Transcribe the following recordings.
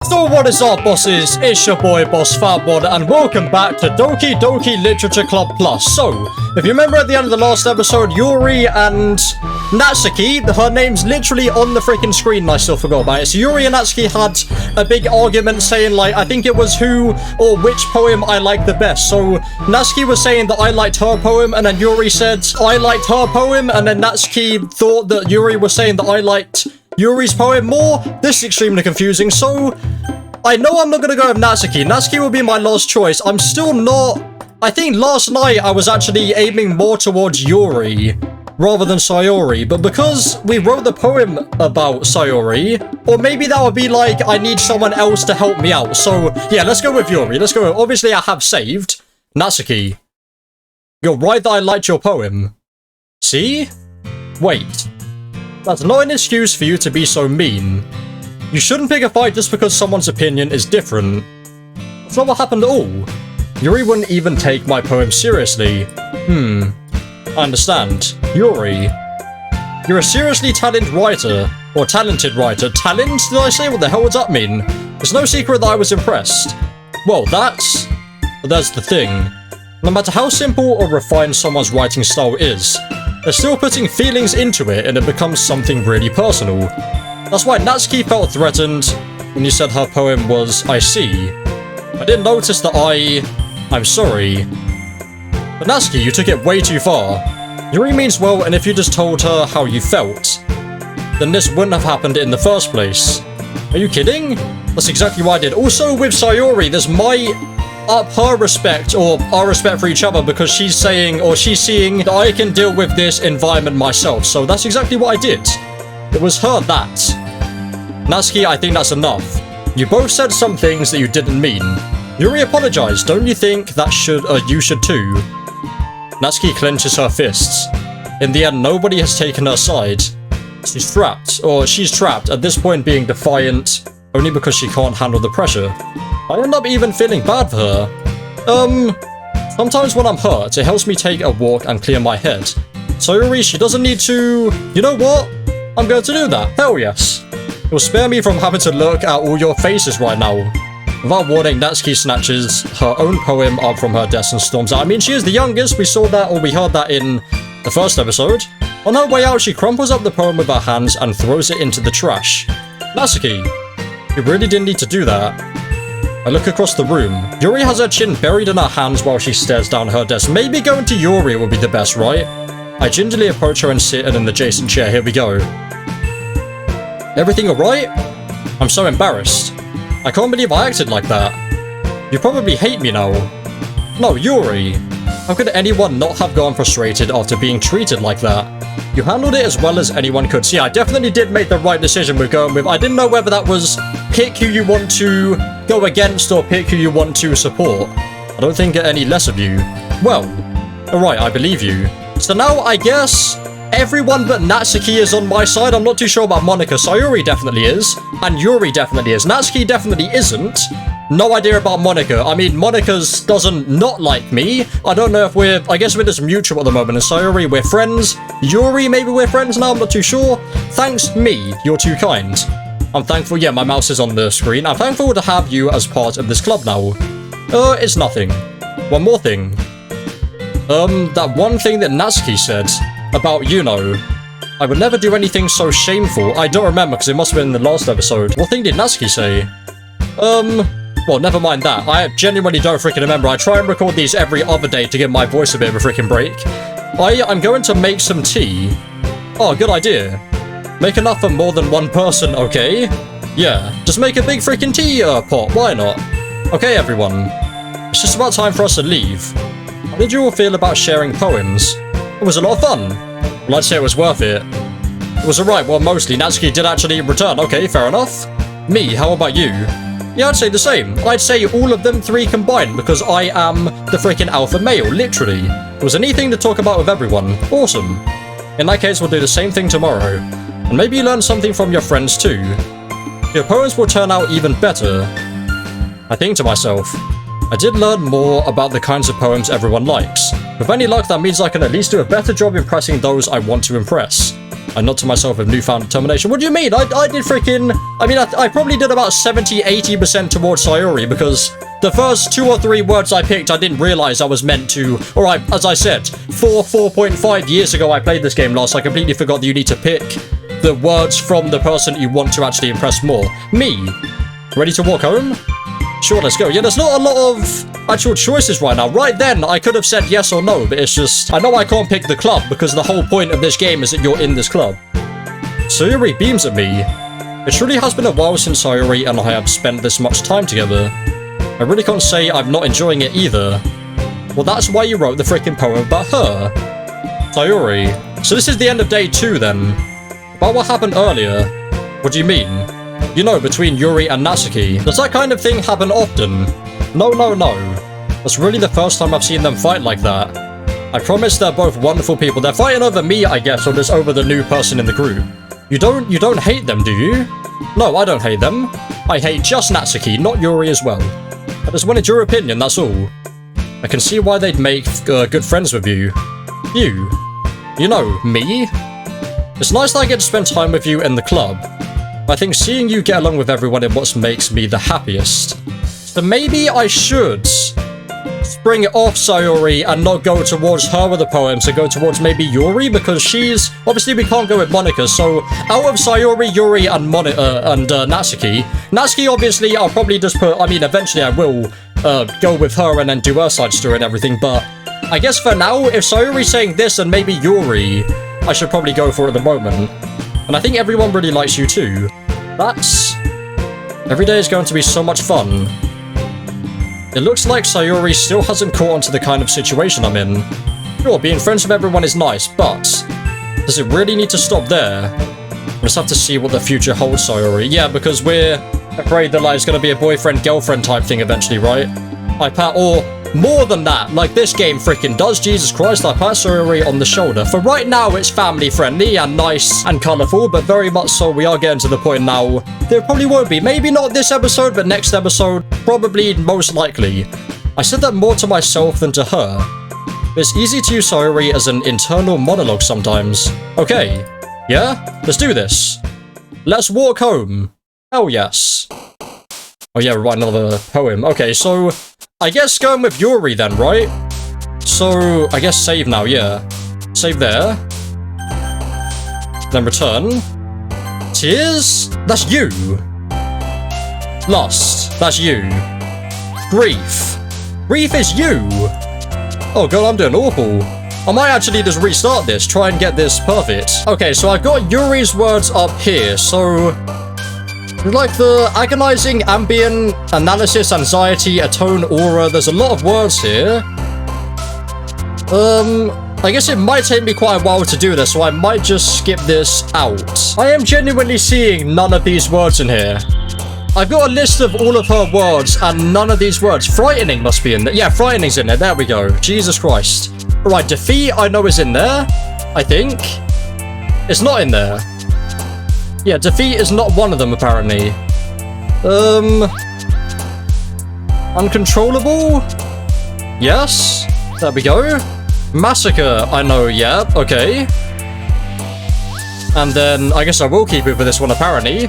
So what is up, bosses? It's your boy Boss Fatwod, and welcome back to Doki Doki Literature Club Plus. So, if you remember at the end of the last episode, Yuri and Natsuki, her name's literally on the freaking screen and I still forgot about it. So Yuri and Natsuki had a big argument saying, like, I think it was who or which poem I liked the best. So Natsuki was saying that I liked her poem, and then Yuri said I liked her poem, and then Natsuki thought that Yuri was saying that I liked Yuri's poem more. This is extremely confusing, so I know I'm not going to go with Natsuki. Natsuki will be my last choice. I'm still not... I think last night I was actually aiming more towards Yuri rather than Sayori, but because we wrote the poem about Sayori, or maybe that would be like I need someone else to help me out. So yeah, let's go with Yuri. Let's go with... Obviously I have saved. Natsuki, you're right that I liked your poem. See? Wait. That's not an excuse for you to be so mean. You shouldn't pick a fight just because someone's opinion is different. That's not what happened at all. Yuri wouldn't even take my poem seriously. I understand. Yuri, you're a seriously talented writer. Or talented writer. Talent, did I say? What the hell does that mean? It's no secret that I was impressed. Well, that's the thing. No matter how simple or refined someone's writing style is, they're still putting feelings into it and it becomes something really personal. That's why Natsuki felt threatened when you said her poem was I see. I didn't notice that I'm sorry. But Natsuki, you took it way too far. Yuri means well, and if you just told her how you felt, then this wouldn't have happened in the first place. Are you kidding? That's exactly what I did. Also with Sayori, there's my up her respect, or our respect for each other, because she's saying, or she's seeing that I can deal with this environment myself. So that's exactly what I did. It was her that. Natsuki, I think that's enough. You both said some things that you didn't mean. Yuri apologized. Don't you think that you should too? Natsuki clenches her fists. In the end, nobody has taken her side. She's trapped, at this point being defiant, only because she can't handle the pressure. I end up even feeling bad for her. Sometimes when I'm hurt, it helps me take a walk and clear my head. Sayori, she doesn't need to... You know what? I'm going to do that. Hell yes. It will spare me from having to look at all your faces right now. Without warning, Natsuki snatches her own poem up from her desk and storms out. I mean, she is the youngest. We saw that, or we heard that in the first episode. On her way out, she crumples up the poem with her hands and throws it into the trash. Natsuki, you really didn't need to do that. I look across the room. Yuri has her chin buried in her hands while she stares down her desk. Maybe going to Yuri would be the best, right? I gingerly approach her and sit in an adjacent chair. Here we go. Everything alright? I'm so embarrassed. I can't believe I acted like that. You probably hate me now. No, Yuri. How could anyone not have gone frustrated after being treated like that? You handled it as well as anyone could. See, I definitely did make the right decision with going with... I didn't know whether that was pick who you want to go against or pick who you want to support. I don't think any less of you. Well, alright, I believe you. So now I guess everyone but Natsuki is on my side. I'm not too sure about Monika. Sayori definitely is. And Yuri definitely is. Natsuki definitely isn't. No idea about Monika. I mean, Monika's doesn't not like me. I don't know if we're... I guess we're just mutual at the moment. And Sayori, we're friends. Yuri, maybe we're friends now. I'm not too sure. Thanks, me. You're too kind. I'm thankful... Yeah, my mouse is on the screen. I'm thankful to have you as part of this club now. It's nothing. One more thing. That one thing that Natsuki said about, you know, I would never do anything so shameful. I don't remember because it must have been in the last episode. What thing did Natsuki say? Well, never mind that. I genuinely don't freaking remember. I try and record these every other day to give my voice a bit of a freaking break. I'm going to make some tea. Oh, good idea. Make enough for more than one person, okay? Yeah, just make a big freaking tea pot. Why not? Okay, everyone. It's just about time for us to leave. How did you all feel about sharing poems? It was a lot of fun. Well, I'd say it was worth it. It was alright. Well, mostly. Natsuki did actually return. Okay, fair enough. Me, how about you? Yeah, I'd say the same. I'd say all of them three combined because I am the freaking alpha male, literally. It was a neat thing to talk about with everyone. Awesome. In that case, we'll do the same thing tomorrow. And maybe you learn something from your friends too. Your poems will turn out even better. I think to myself, I did learn more about the kinds of poems everyone likes. With any luck, that means I can at least do a better job impressing those I want to impress. I nod to myself with newfound determination. What do you mean? I did freaking... I mean, I probably did about 70-80% towards Sayori, because the first 2 or 3 words I picked, I didn't realize I was meant to... Or as I said, 4.5 years ago I played this game last. I completely forgot that you need to pick the words from the person you want to actually impress more. Me. Ready to walk home? Sure, let's go. Yeah, there's not a lot of actual choices right now. Right then, I could have said yes or no, but it's just... I know I can't pick the club, because the whole point of this game is that you're in this club. Sayori beams at me. It truly has been a while since Sayori and I have spent this much time together. I really can't say I'm not enjoying it either. Well, that's why you wrote the freaking poem about her. Sayori. So this is the end of day 2 then. About what happened earlier. What do you mean? You know, between Yuri and Natsuki. Does that kind of thing happen often? No. That's really the first time I've seen them fight like that. I promise they're both wonderful people. They're fighting over me, I guess, or just over the new person in the group. You don't hate them, do you? No, I don't hate them. I hate just Natsuki, not Yuri as well. I just wanted your opinion, that's all. I can see why they'd make good friends with you. You know, me? It's nice that I get to spend time with you in the club. I think seeing you get along with everyone is what makes me the happiest. So maybe I should spring it off Sayori and not go towards her with the poems, and go towards maybe Yuri, because she's... Obviously, we can't go with Monika, so out of Sayori, Yuri, and Natsuki... Natsuki, obviously, I'll probably just put... I mean, eventually I will go with her and then do her side story and everything, but I guess for now, if Sayori's saying this and maybe Yuri, I should probably go for it at the moment. And I think everyone really likes you too. Every day is going to be so much fun. It looks like Sayori still hasn't caught on to the kind of situation I'm in. Sure, being friends with everyone is nice, but does it really need to stop there? We'll just have to see what the future holds, Sayori. Yeah, because we're afraid that like, it's going to be a boyfriend-girlfriend type thing eventually, right? Or more than that, like this game freaking does. Jesus Christ, I pat Sayori on the shoulder. For right now, it's family-friendly and nice and colourful, but very much so we are getting to the point now. There probably won't be. Maybe not this episode, but next episode, probably most likely. I said that more to myself than to her. It's easy to use Sayori as an internal monologue sometimes. Okay, yeah? Let's do this. Let's walk home. Hell yes. Oh yeah, write another poem. Okay, so I guess going with Yuri then, right? So I guess save now, yeah. Save there. Then return. Tears? That's you. Lust? That's you. Grief? Grief is you. Oh god, I'm doing awful. I might actually just restart this, try and get this perfect. Okay, so I've got Yuri's words up here, so... like the agonizing, ambient, analysis, anxiety, atone, aura, there's a lot of words here. I guess it might take me quite a while to do this, so I might just skip this out. I am genuinely seeing none of these words in here. I've got a list of all of her words, and none of these words. Frightening must be in there. Yeah, frightening's in there. There we go. Jesus Christ. Right, defeat, I know is in there. I think. It's not in there. Yeah, defeat is not one of them, apparently. Uncontrollable? Yes. There we go. Massacre, I know, yeah, okay. And then, I guess I will keep it for this one, apparently.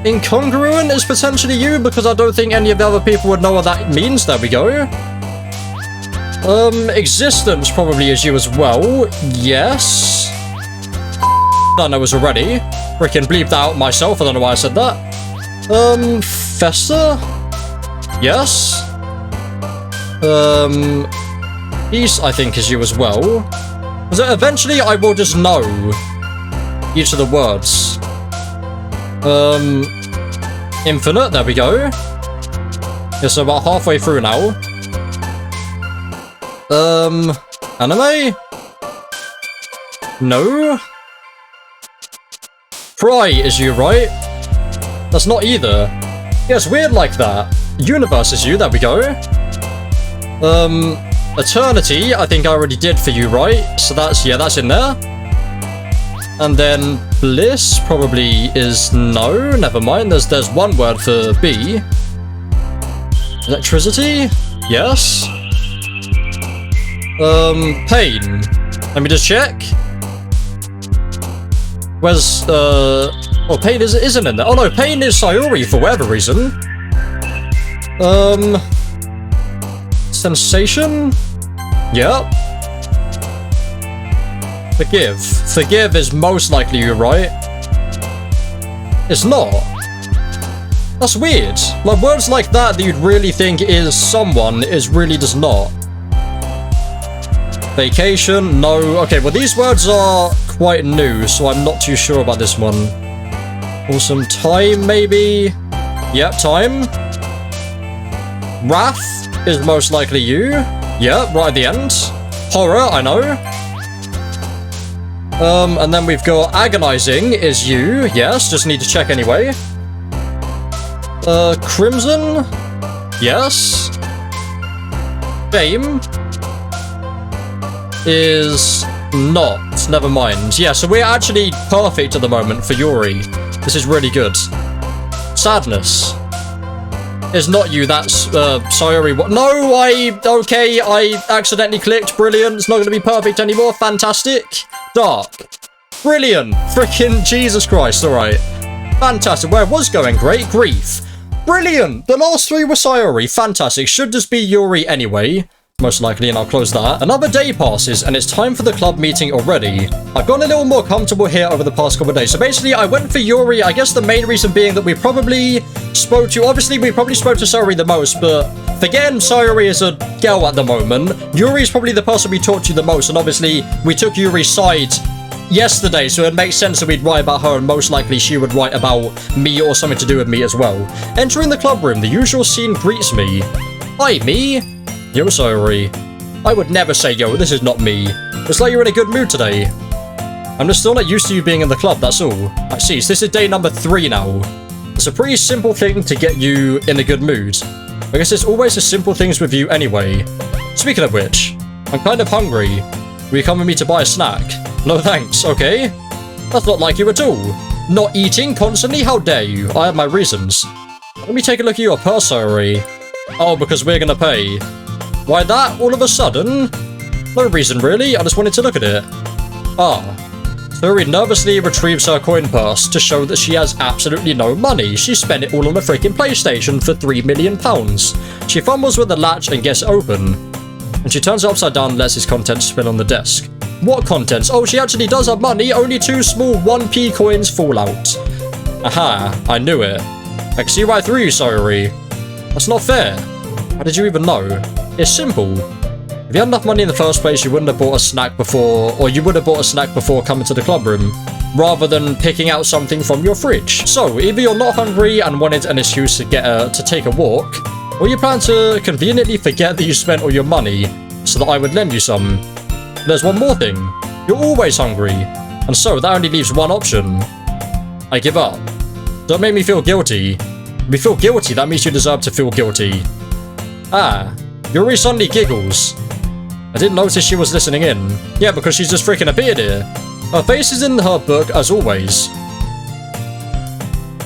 Incongruent is potentially you, because I don't think any of the other people would know what that means. There we go. Existence probably is you as well. Yes. I know was already. Freaking bleeped out myself, I don't know why I said that. Fester? Yes. Peace, I think, is you as well. So eventually I will just know each of the words. Infinite, there we go. Yeah, so about halfway through now. Anime? No. Cry is you, right? That's not either. Yeah, it's weird like that. Universe is you, there we go. Eternity, I think I already did for you, right? So that's, yeah, that's in there. And then bliss probably is no, never mind. There's one word for B. Electricity? Yes. Pain. Let me just check. Where's, oh, Pain isn't in there. Oh no, Pain is Sayori for whatever reason. Sensation? Yep. Forgive. Forgive is most likely you, right? It's not. That's weird. Like, words like that you'd really think is someone is really just not. Vacation, no. Okay, well these words are quite new, so I'm not too sure about this one. Awesome. Time, maybe? Yep, time. Wrath is most likely you. Yep, right at the end. Horror, I know. And then we've got agonizing is you. Yes, just need to check anyway. Crimson? Yes. Fame is not. Never mind. Yeah, so we're actually perfect at the moment for Yuri. This is really good. Sadness is not you. That's Sayori. What? No, okay, I accidentally clicked. Brilliant. It's not going to be perfect anymore. Fantastic. Dark. Brilliant. Freaking Jesus Christ. All right. Fantastic. Where it was going great. Grief. Brilliant. The last three were Sayori. Fantastic. Should just be Yuri anyway. Most likely, and I'll close that. Another day passes, and it's time for the club meeting already. I've gotten a little more comfortable here over the past couple of days. So basically, I went for Yuri. I guess the main reason being that we probably spoke to... Obviously, we probably spoke to Sayori the most, but again, Sayori is a girl at the moment. Yuri is probably the person we talked to the most, and obviously, we took Yuri's side yesterday, so it makes sense that we'd write about her, and most likely she would write about me or something to do with me as well. Entering the club room, the usual scene greets me. Hi, me. Yo, Sayori. I would never say, yo, this is not me. It's like you're in a good mood today. I'm just still not used to you being in the club, that's all. I see, so this is day number 3 now. It's a pretty simple thing to get you in a good mood. I guess it's always the simple things with you anyway. Speaking of which, I'm kind of hungry. Will you come with me to buy a snack? No thanks, okay? That's not like you at all. Not eating constantly? How dare you? I have my reasons. Let me take a look at your purse, Sayori. Oh, because we're gonna pay. Why that, all of a sudden? No reason really, I just wanted to look at it. Ah. Sayori nervously retrieves her coin purse to show that she has absolutely no money. She spent it all on a freaking PlayStation for £3 million. She fumbles with the latch and gets it open. And she turns it upside down and lets its contents spill on the desk. What contents? Oh, she actually does have money, only 2 small 1p coins fall out. Aha, I knew it. I can see right through you, Sayori. That's not fair. How did you even know? It's simple. If you had enough money in the first place, you wouldn't have bought a snack before, or you would have bought a snack before coming to the club room, rather than picking out something from your fridge. So, either you're not hungry and wanted an excuse to take a walk, or you plan to conveniently forget that you spent all your money, so that I would lend you some. There's one more thing. You're always hungry, and so that only leaves one option. I give up. Don't make me feel guilty. If you feel guilty, that means you deserve to feel guilty. Ah. Yuri suddenly giggles. I didn't notice she was listening in. Yeah, because she's just freaking appeared here. Her face is in her book, as always.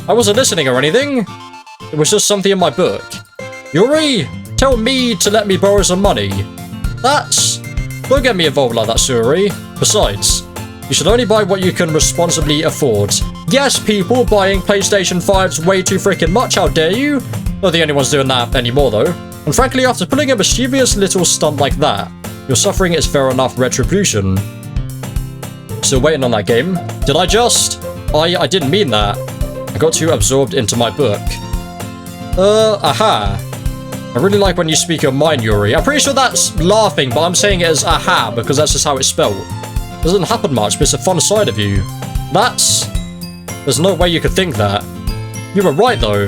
I wasn't listening or anything. It was just something in my book. Yuri, tell me to let me borrow some money. That's... Don't get me involved like that, Sayori. Besides, you should only buy what you can responsibly afford. Yes, people, buying PlayStation 5's way too freaking much, how dare you? Not the only ones doing that anymore, though. And frankly, after pulling a mischievous little stunt like that, your suffering is fair enough retribution. Still waiting on that game. Did I just? I didn't mean that. I got too absorbed into my book. Aha. I really like when you speak your mind, Yuri. I'm pretty sure that's laughing, but I'm saying it as aha, because that's just how it's spelled. It doesn't happen much, but it's a fun side of you. There's no way you could think that. You were right, though.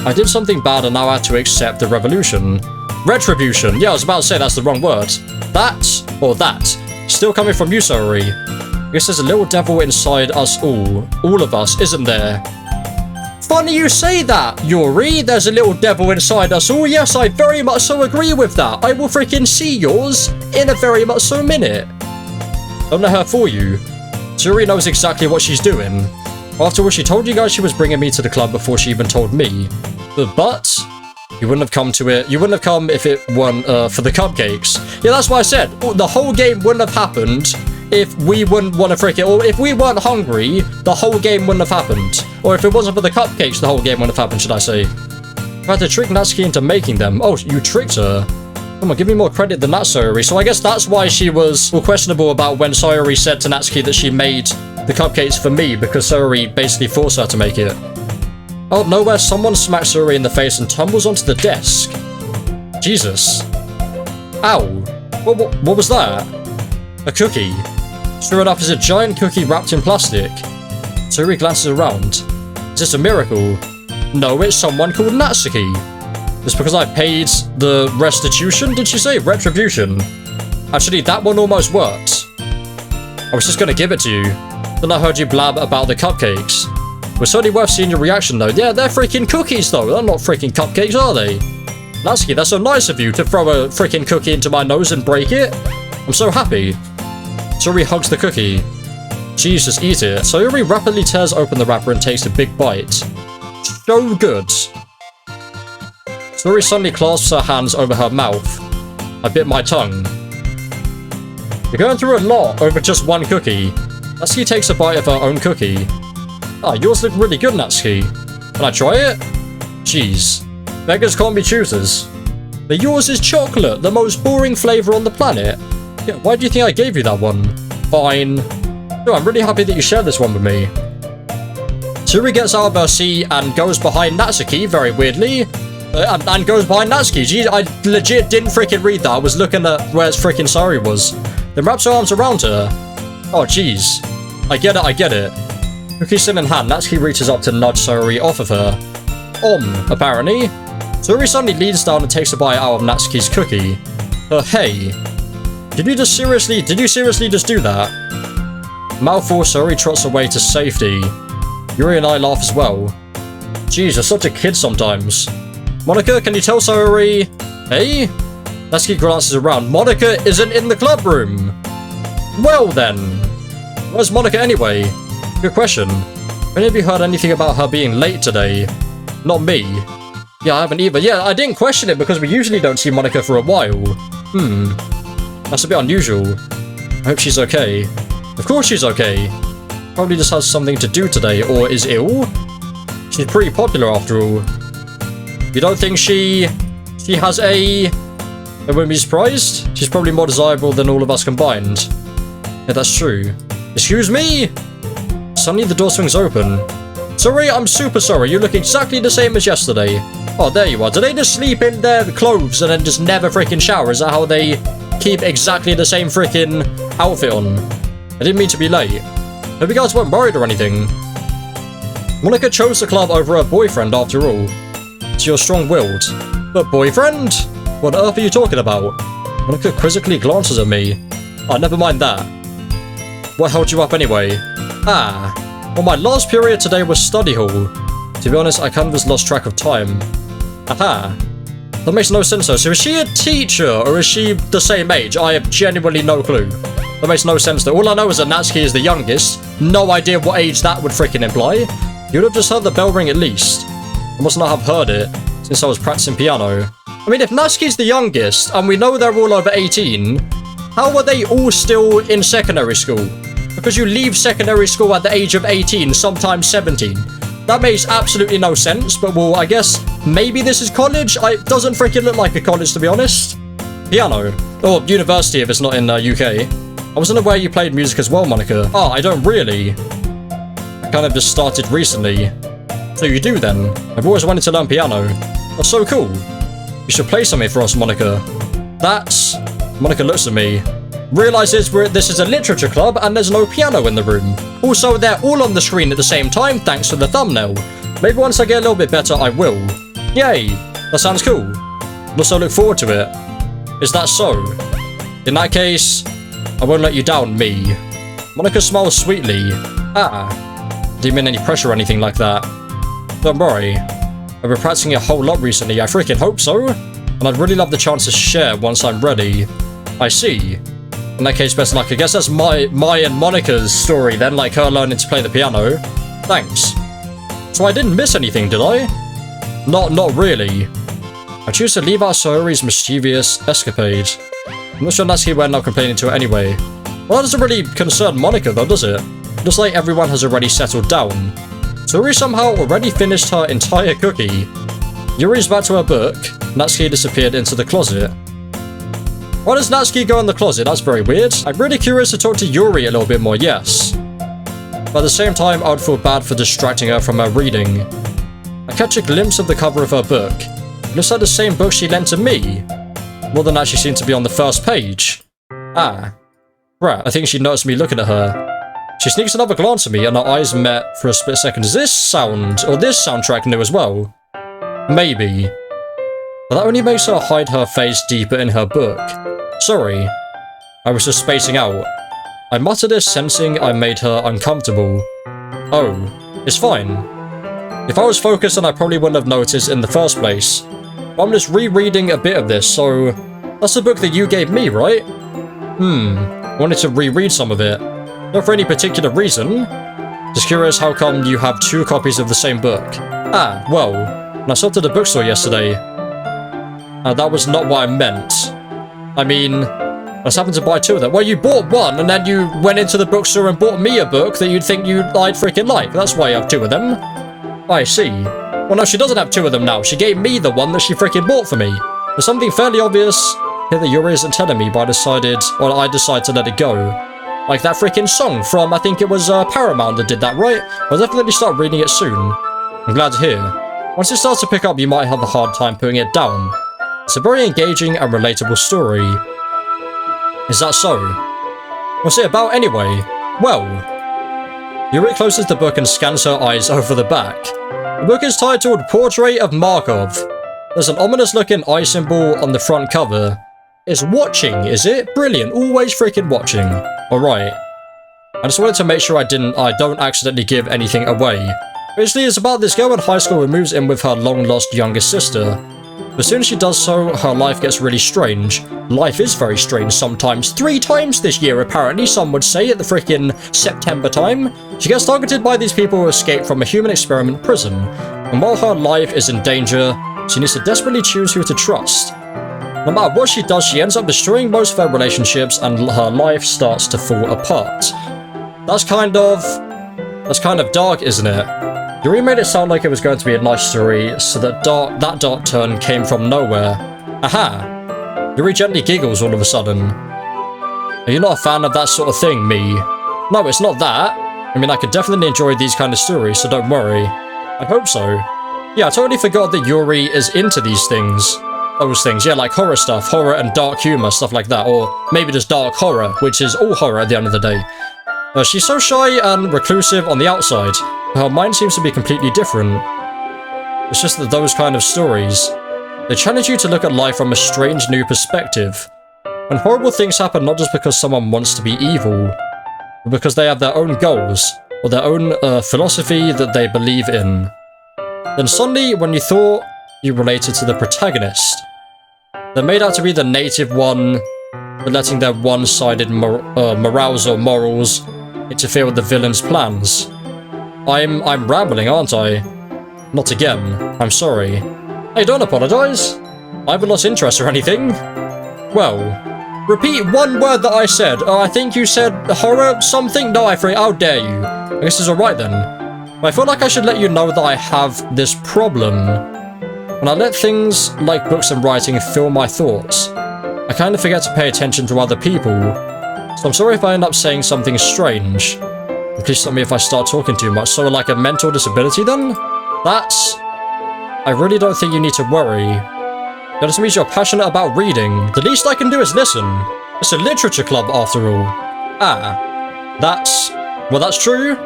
I did something bad and now I had to accept the revolution. Retribution. Yeah, I was about to say that's the wrong word. That, or that. Still coming from you, Sayori. I guess there's a little devil inside us all. All of us, isn't there? Funny you say that, Yuri. There's a little devil inside us all. Yes, I very much so agree with that. I will freaking see yours in a very much so minute. Don't let her fool you. Sayori knows exactly what she's doing. After all, she told you guys she was bringing me to the club before she even told me. But you wouldn't have come to it. You wouldn't have come if it weren't for the cupcakes. Yeah, that's what I said. The whole game wouldn't have happened if we wouldn't want to freaking, or if we weren't hungry, the whole game wouldn't have happened. Or if it wasn't for the cupcakes, the whole game wouldn't have happened, should I say. I had to trick Natsuki into making them. Oh, you tricked her. Come on, give me more credit than that, Sayori. So I guess that's why she was questionable about when Sayori said to Natsuki that she made the cupcakes for me, because Sayori basically forced her to make it. Out of nowhere, someone smacks Sayori in the face and tumbles onto the desk. Jesus. Ow. What was that? A cookie. Sure enough, is a giant cookie wrapped in plastic. Sayori glances around. Is this a miracle? No, it's someone called Natsuki. It's because I paid the restitution, did she say? Retribution. Actually, that one almost worked. I was just gonna give it to you. Then I heard you blab about the cupcakes. It was certainly worth seeing your reaction though. Yeah, they're freaking cookies though. They're not freaking cupcakes, are they? Natsuki, that's so nice of you to throw a freaking cookie into my nose and break it. I'm so happy. Sayori hugs the cookie. Jesus, eat it. Sayori rapidly tears open the wrapper and takes a big bite. So good. Sayori suddenly clasps her hands over her mouth. I bit my tongue. You're going through a lot over just one cookie. Natsuki takes a bite of her own cookie. Ah, yours look really good, Natsuki. Can I try it? Jeez. Beggars can't be choosers. But yours is chocolate, the most boring flavor on the planet. Yeah, why do you think I gave you that one? Fine. No, I'm really happy that you shared this one with me. Sayori gets out of her seat and goes behind Natsuki, very weirdly. And goes behind Natsuki. Geez, I legit didn't freaking read that. I was looking at where freaking Sayori was. Then wraps her arms around her. Oh, jeez. I get it. Cookie still in hand, Natsuki reaches up to nudge Sayori off of her. Apparently. Sayori suddenly leans down and takes a bite out of Natsuki's cookie. Hey. Did you seriously just do that? Mouthful, Sayori trots away to safety. Yuri and I laugh as well. Jeez, you're such a kid sometimes. Monica, can you tell Sayori? Hey? Natsuki glances around. Monica isn't in the club room. Well then. Where's Monica anyway? Good question. Any of you heard anything about her being late today? Not me. Yeah, I haven't either. Yeah, I didn't question it because we usually don't see Monica for a while. That's a bit unusual. I hope she's okay. Of course she's okay. Probably just has something to do today, or is ill. She's pretty popular after all. You don't think she has I wouldn't be surprised. She's probably more desirable than all of us combined. Yeah, that's true. Excuse me? Suddenly the door swings open. Sorry, I'm super sorry. You look exactly the same as yesterday. Oh, there you are. Do they just sleep in their clothes and then just never freaking shower? Is that how they keep exactly the same freaking outfit on? I didn't mean to be late. Hope you guys weren't worried or anything. Monica chose the club over her boyfriend after all. So you're strong-willed. But boyfriend? What on earth are you talking about? Monica quizzically glances at me. Oh, never mind that. What held you up anyway? Well, my last period today was study hall. To be honest, I kind of just lost track of time. Aha. That makes no sense though. So is she a teacher or is she the same age? I have genuinely no clue. That makes no sense though. All I know is that Natsuki is the youngest. No idea what age that would freaking imply. You would have just heard the bell ring at least. I must not have heard it since I was practicing piano. I mean, if Natsuki's the youngest and we know they're all over 18, how are they all still in secondary school? Because you leave secondary school at the age of 18, sometimes 17. That makes absolutely no sense, but well, I guess maybe this is college? It doesn't freaking look like a college, to be honest. Piano. Or university if it's not in UK. I wasn't aware you played music as well, Monica. Oh, I don't really. I kind of just started recently. So you do then? I've always wanted to learn piano. That's so cool. You should play something for us, Monica. Monica looks at me. Realizes this is a literature club and there's no piano in the room. Also, they're all on the screen at the same time thanks to the thumbnail. Maybe once I get a little bit better, I will. Yay! That sounds cool. Also look forward to it. Is that so? In that case, I won't let you down, me. Monica smiles sweetly. Didn't mean any pressure or anything like that. Don't worry. I've been practicing a whole lot recently, I freaking hope so. And I'd really love the chance to share once I'm ready. I see. In that case, best of luck. I guess that's my and Monica's story then, like her learning to play the piano. Thanks. So I didn't miss anything, did I? Not really. I choose to leave out Sayori's mischievous escapade. I'm not sure Natsuki would end up complaining to her anyway. Well, that doesn't really concern Monica though, does it? Looks like everyone has already settled down. So Yuri somehow already finished her entire cookie. Yuri's back to her book. Natsuki disappeared into the closet. Why does Natsuki go in the closet? That's very weird. I'm really curious to talk to Yuri a little bit more, yes. But at the same time, I would feel bad for distracting her from her reading. I catch a glimpse of the cover of her book. It looks like the same book she lent to me. More than actually seemed to be on the first page. Ah. Right, I think she noticed me looking at her. She sneaks another glance at me and our eyes met for a split second. Is this sound, or this soundtrack new as well? Maybe. But that only makes her hide her face deeper in her book. Sorry. I was just spacing out. I muttered this, sensing I made her uncomfortable. Oh, it's fine. If I was focused, then I probably wouldn't have noticed in the first place. But I'm just rereading a bit of this, so... That's the book that you gave me, right? Wanted to reread some of it. Not for any particular reason. Just curious how come you have 2 copies of the same book. Ah, well, when I stopped at the bookstore yesterday. That was not what I meant. I mean, I just happened to buy 2 of them. Well, you bought 1, and then you went into the bookstore and bought me a book that you'd think I'd freaking like. That's why you have 2 of them. I see. Well, no, she doesn't have 2 of them now. She gave me the one that she freaking bought for me. There's something fairly obvious here that Yuri isn't telling me, but I decided to let it go. Like that freaking song from, I think it was Paramount that did that, right? I'll definitely start reading it soon. I'm glad to hear. Once it starts to pick up, you might have a hard time putting it down. It's a very engaging and relatable story. Is that so? What's it about anyway? Well... Yuri closes the book and scans her eyes over the back. The book is titled Portrait of Markov. There's an ominous looking eye symbol on the front cover. It's watching, is it? Brilliant, always freaking watching. Alright. I just wanted to make sure I don't accidentally give anything away. Basically, it's about this girl in high school who moves in with her long-lost younger sister. But as soon as she does so, her life gets really strange. Life is very strange sometimes. 3 times this year, apparently, some would say, at the freaking September time. She gets targeted by these people who escaped from a human experiment prison. And while her life is in danger, she needs to desperately choose who to trust. No matter what she does, she ends up destroying most of her relationships and her life starts to fall apart. That's kind of dark, isn't it? Yuri made it sound like it was going to be a nice story, so that dark turn came from nowhere. Aha! Yuri gently giggles all of a sudden. Are you not a fan of that sort of thing, me? No, it's not that. I mean, I could definitely enjoy these kind of stories, so don't worry. I hope so. Yeah, I totally forgot that Yuri is into these things. Those things, yeah, like horror stuff, horror and dark humor, stuff like that, or maybe just dark horror, which is all horror at the end of the day. She's so shy and reclusive on the outside, but her mind seems to be completely different. It's just that those kind of stories, they challenge you to look at life from a strange new perspective. And horrible things happen not just because someone wants to be evil, but because they have their own goals, or their own philosophy that they believe in. Then suddenly, when you thought you related to the protagonist, they're made out to be the native one, but letting their one-sided morals or morals interfere with the villain's plans. I'm rambling, aren't I? Not again. I'm sorry. Hey, don't apologize. I haven't lost interest or anything. Well, repeat one word that I said. I think you said horror something? No, how dare you? I guess it's alright then. I feel like I should let you know that I have this problem. When I let things like books and writing fill my thoughts, I kind of forget to pay attention to other people. So I'm sorry if I end up saying something strange. And please stop me if I start talking too much. So like a mental disability then? I really don't think you need to worry. That just means you're passionate about reading. The least I can do is listen. It's a literature club after all. That's true.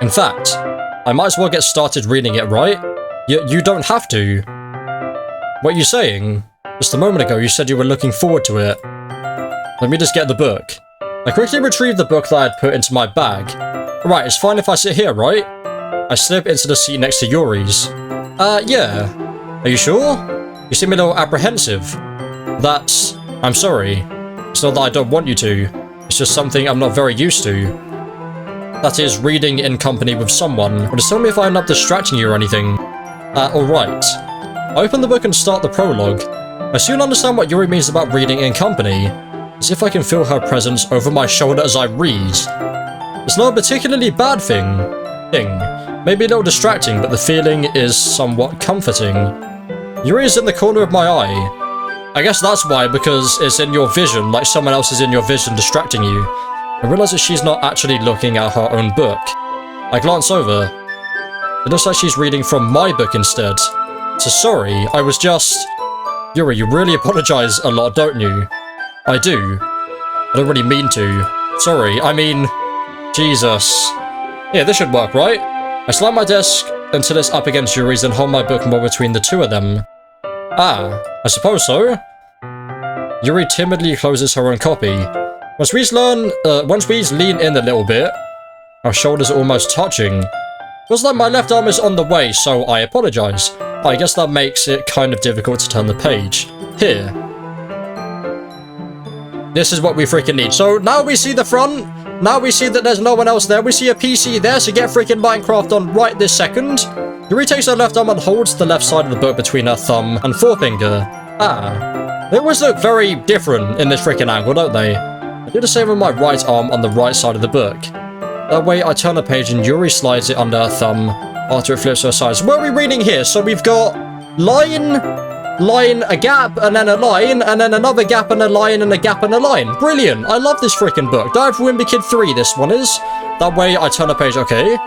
In fact, I might as well get started reading it, right? You don't have to. What are you saying? Just a moment ago you said you were looking forward to it. Let me just get the book. I quickly retrieved the book that I had put into my bag. Right, it's fine if I sit here, right? I slip into the seat next to Yuri's. Yeah. Are you sure? You seem a little apprehensive. I'm sorry. It's not that I don't want you to. It's just something I'm not very used to. That is, reading in company with someone. But just tell me if I end up distracting you or anything. Alright. I open the book and start the prologue. I soon understand what Yuri means about reading in company. as if I can feel her presence over my shoulder as I read. It's not a particularly bad thing. Maybe a little distracting, but the feeling is somewhat comforting. Yuri's in the corner of my eye. I guess that's why, because it's in your vision, like someone else is in your vision distracting you. I realize that she's not actually looking at her own book. I glance over. It looks like she's reading from my book instead. So sorry, I was just... Yuri, you really apologize a lot, don't you? I do. I don't really mean to. Sorry, I mean... Jesus. Yeah, this should work, right? I slam my desk until it's up against Yuri's and hold my book more between the two of them. Ah, I suppose so. Yuri timidly closes her own copy. Once we lean in a little bit, our shoulders are almost touching. Feels like my left arm is on the way, so I apologize. I guess that makes it kind of difficult to turn the page. Here. This is what we freaking need. So now we see the front. Now we see that there's no one else there. We see a PC there, so get freaking Minecraft on right this second. Yuri takes her left arm and holds the left side of the book between her thumb and forefinger. Ah. They always look very different in this freaking angle, don't they? I do the same with my right arm on the right side of the book. That way I turn the page and Yuri slides it under her thumb after it flips to her side. So what are we reading here? So we've got line, a gap, and then a line, and then another gap and a line, and a gap and a line. Brilliant. I love this freaking book. Dive for Wimpy Kid 3, this one is. That way I turn the page, okay.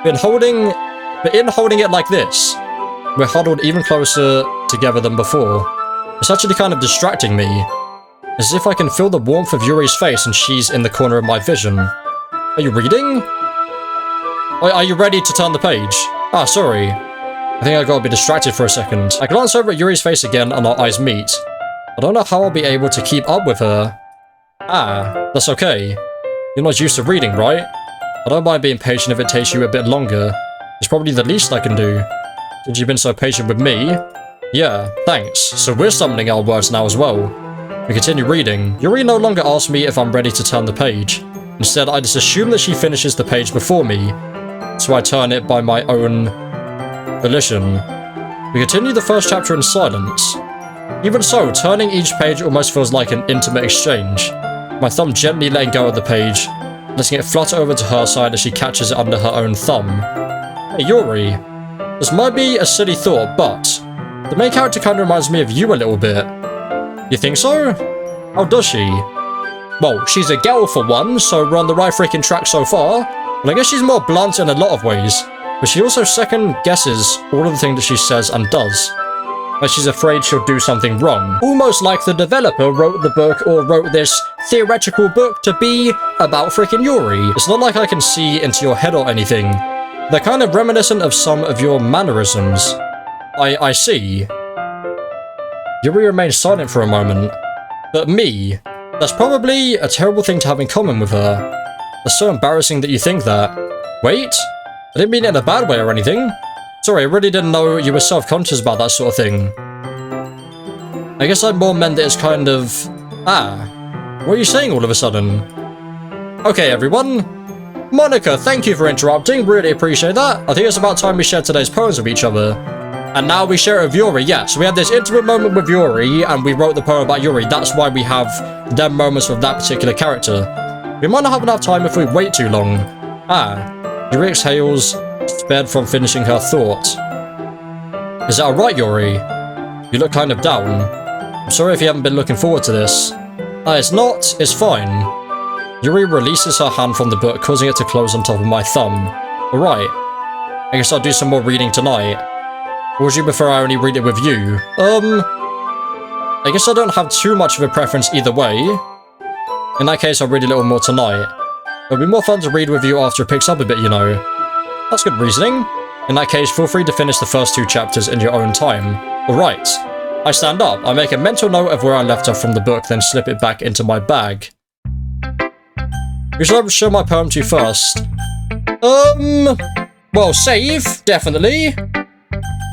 We're holding it like this. We're huddled even closer together than before. It's actually kind of distracting me. As if I can feel the warmth of Yuri's face and she's in the corner of my vision. Are you reading? Are you ready to turn the page? Ah, sorry. I think I gotta be distracted for a second. I glance over at Yuri's face again and our eyes meet. I don't know how I'll be able to keep up with her. Ah, that's okay. You're not used to reading, right? I don't mind being patient if it takes you a bit longer. It's probably the least I can do. Since you've been so patient with me. Yeah, thanks. So we're summoning our words now as well. We continue reading. Yuri no longer asks me if I'm ready to turn the page. Instead, I just assume that she finishes the page before me. So I turn it by my own volition. We continue the first chapter in silence. Even so, turning each page almost feels like an intimate exchange. My thumb gently letting go of the page, letting it flutter over to her side as she catches it under her own thumb. Hey, Yuri. This might be a silly thought, but the main character kind of reminds me of you a little bit. You think so? How does she? Well, she's a girl for one, so we're on the right freaking track so far. And I guess she's more blunt in a lot of ways. But she also second guesses all of the things that she says and does. Like she's afraid she'll do something wrong. Almost like the developer wrote the book or wrote this theoretical book to be about freaking Yuri. It's not like I can see into your head or anything. They're kind of reminiscent of some of your mannerisms. I see. Yuri remains silent for a moment. But me, that's probably a terrible thing to have in common with her. It's so embarrassing that you think that. Wait, I didn't mean it in a bad way or anything. Sorry, I really didn't know you were self-conscious about that sort of thing. I guess I more meant that it's kind of... Ah, what are you saying all of a sudden? Okay, everyone. Monica, thank you for interrupting, really appreciate that. I think it's about time we shared today's poems with each other. And now we share it with Yuri, yeah. So we had this intimate moment with Yuri, and we wrote the poem about Yuri. That's why we have them moments with that particular character. We might not have enough time if we wait too long. Ah, Yuri exhales, spared from finishing her thought. Is that alright, Yuri? You look kind of down. I'm sorry if you haven't been looking forward to this. It's not, it's fine. Yuri releases her hand from the book, causing it to close on top of my thumb. Alright. I guess I'll do some more reading tonight. Or would you prefer I only read it with you? I guess I don't have too much of a preference either way. In that case, I'll read a little more tonight. It'll be more fun to read with you after it picks up a bit, you know. That's good reasoning. In that case, feel free to finish the first 2 chapters in your own time. Alright. I stand up. I make a mental note of where I left off from the book, then slip it back into my bag. Who should I show my poem to first? Well, save, definitely.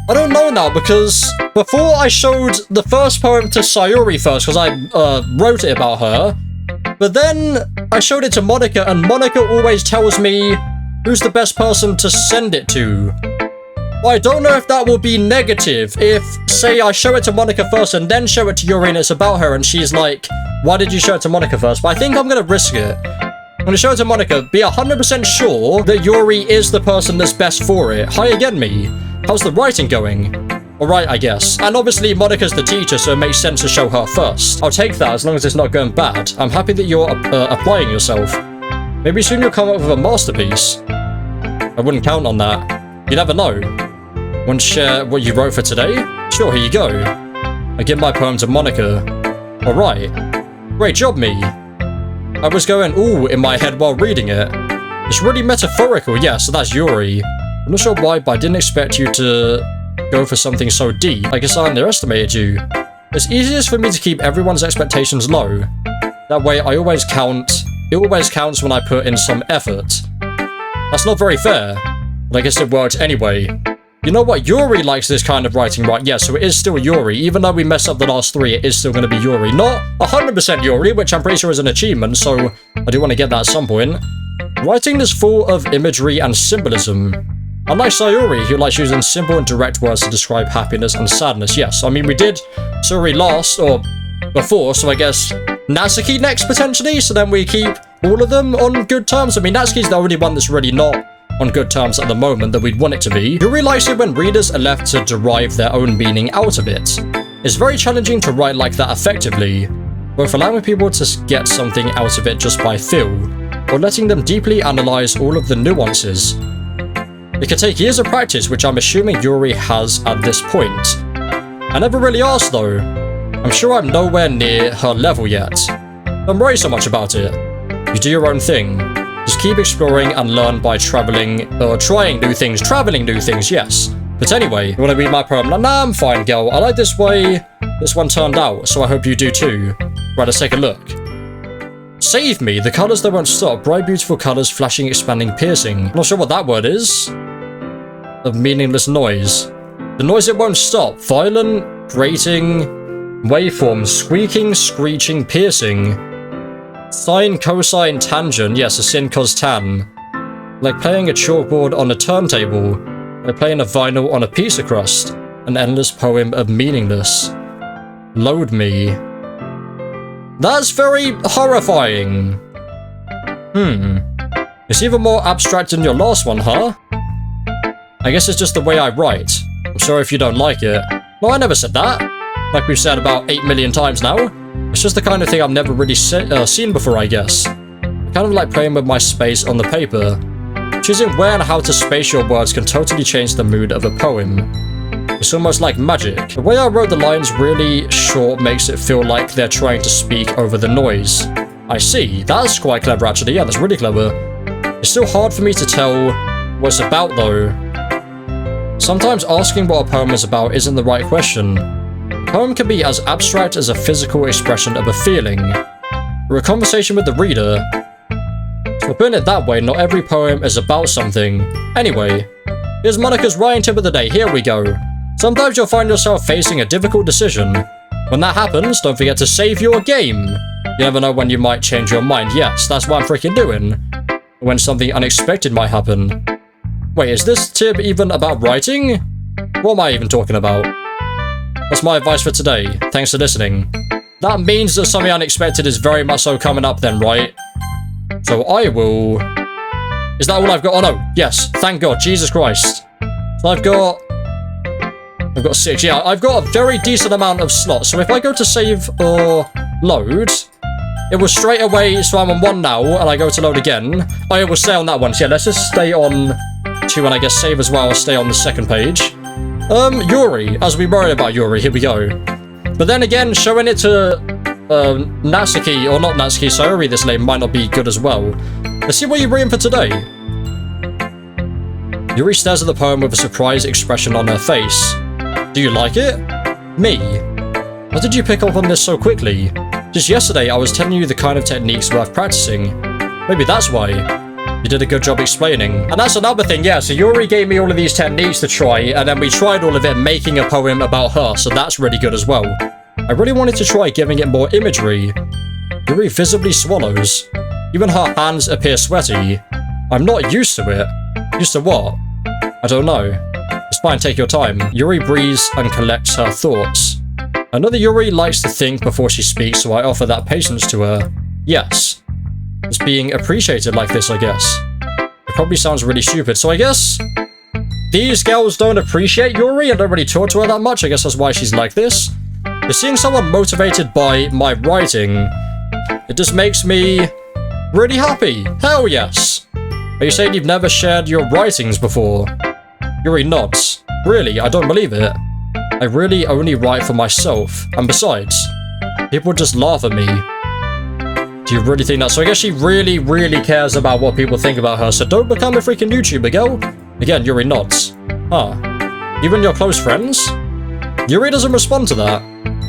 I don't know now, because before I showed the first poem to Sayuri first, because I wrote it about her, but then I showed it to Monica, and Monica always tells me who's the best person to send it to. But I don't know if that will be negative if, say, I show it to Monica first and then show it to Yuri and it's about her and she's like, why did you show it to Monica first? But I think I'm going to risk it. I'm going to show it to Monica, be 100% sure that Yuri is the person that's best for it. Hi again, me. How's the writing going? Alright, I guess. And obviously, Monica's the teacher, so it makes sense to show her first. I'll take that as long as it's not going bad. I'm happy that you're applying yourself. Maybe soon you'll come up with a masterpiece. I wouldn't count on that. You never know. Want to share what you wrote for today? Sure, here you go. I give my poem to Monica. Alright. Great job, me. I was going, ooh, in my head while reading it. It's really metaphorical, yeah, so that's Yuri. I'm not sure why, but I didn't expect you to go for something so deep. I guess I underestimated you. It's easiest for me to keep everyone's expectations low. That way, I always count. It always counts when I put in some effort. That's not very fair, but I guess it worked anyway. You know what? Yuri likes this kind of writing, right? Yeah, so it is still Yuri. Even though we messed up the last three, it is still going to be Yuri. Not 100% Yuri, which I'm pretty sure is an achievement, so I do want to get that at some point. Writing is full of imagery and symbolism. Unlike Sayuri, who likes using simple and direct words to describe happiness and sadness. Yes, I mean, we did Sayuri last, or before, so I guess Natsuki next, potentially? So then we keep all of them on good terms? I mean, Natsuki's the only one that's really not on good terms at the moment that we'd want it to be. Yuri likes it when readers are left to derive their own meaning out of it. It's very challenging to write like that effectively, both allowing people to get something out of it just by feel, or letting them deeply analyze all of the nuances. It can take years of practice, which I'm assuming Yuri has at this point. I never really asked though. I'm sure I'm nowhere near her level yet. Don't worry so much about it. You do your own thing. Just keep exploring and learn by traveling, or trying new things, traveling new things, yes. But anyway, you want to read my poem? Nah, I'm fine, girl. I like this way this one turned out, so I hope you do too. Right, let's take a look. Save me, the colours that won't stop. Bright, beautiful colours, flashing, expanding, piercing. Not sure what that word is. Of meaningless noise. The noise it won't stop. Violent, grating, waveform, squeaking, screeching, piercing. Sine, cosine, tangent. Yes, a sin, cos, tan. Like playing a chalkboard on a turntable. Like playing a vinyl on a pizza crust. An endless poem of meaningless. Load me. That's very horrifying. It's even more abstract than your last one, huh? I guess it's just the way I write. I'm sorry if you don't like it. No, I never said that. Like we've said about 8 million times now. It's just the kind of thing I've never really seen before, I guess. I kind of like playing with my space on the paper. Choosing where and how to space your words can totally change the mood of a poem. It's almost like magic. The way I wrote the lines really short makes it feel like they're trying to speak over the noise. I see. That's quite clever, actually. Yeah, that's really clever. It's still hard for me to tell what it's about, though. Sometimes asking what a poem is about isn't the right question. A poem can be as abstract as a physical expression of a feeling, or a conversation with the reader. So putting it that way, not every poem is about something. Anyway, here's Monica's writing tip of the day. Here we go. Sometimes you'll find yourself facing a difficult decision. When that happens, don't forget to save your game. You never know when you might change your mind. Yes, that's what I'm freaking doing. When something unexpected might happen. Wait, is this tip even about writing? What am I even talking about? That's my advice for today. Thanks for listening. That means that something unexpected is very much so coming up then, right? So I will... Is that all I've got? Oh no, yes, thank God, Jesus Christ. So I've got 6, yeah, I've got a very decent amount of slots. So if I go to save or load, it will straight away, so I'm on 1 now, and I go to load again. Oh, it will stay on that one, so yeah, let's just stay on 2, and I guess save as well, stay on the second page. Yuri, as we worry about Yuri, here we go. But then again, showing it to Natsuki, or not Natsuki, Sayuri this lane might not be good as well. Let's see what you're reading for today. Yuri stares at the poem with a surprised expression on her face. Do you like it? Me? How did you pick up on this so quickly? Just yesterday I was telling you the kind of techniques worth practicing. Maybe that's why. You did a good job explaining. And that's another thing, yeah, so Yuri gave me all of these techniques to try, and then we tried all of it making a poem about her, so that's really good as well. I really wanted to try giving it more imagery. Yuri visibly swallows. Even her hands appear sweaty. I'm not used to it. Used to what? I don't know. It's Fine, take your time. Yuri breathes and collects her thoughts. I know that Yuri likes to think before she speaks, so I offer that patience to her. Yes. It's being appreciated like this, I guess. It probably sounds really stupid, so I guess these girls don't appreciate Yuri and don't really talk to her that much. I guess that's why she's like this. But seeing someone motivated by my writing, it just makes me really happy. Hell yes. Are you saying you've never shared your writings before? Yuri nods. Really, I don't believe it. I really only write for myself. And besides, people just laugh at me. Do you really think that? So I guess she really, really cares about what people think about her. So don't become a freaking YouTuber, girl. Again, Yuri nods. Huh. Even your close friends? Yuri doesn't respond to that.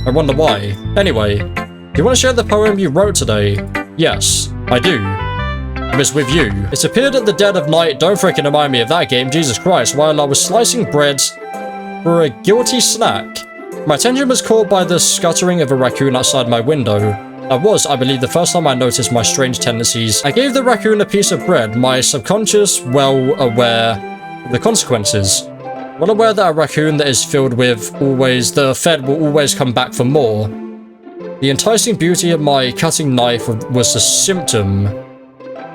I wonder why. Anyway, do you want to share the poem you wrote today? Yes, I do. It was with you. It appeared at the dead of night. Don't freaking remind me of that game, Jesus Christ, while I was slicing bread for a guilty snack. My attention was caught by the scuttering of a raccoon outside my window. That was, I believe, the first time I noticed my strange tendencies. I gave the raccoon a piece of bread, my subconscious well aware of the consequences. Well aware that a raccoon that is filled with the fed will always come back for more. The enticing beauty of my cutting knife was a symptom.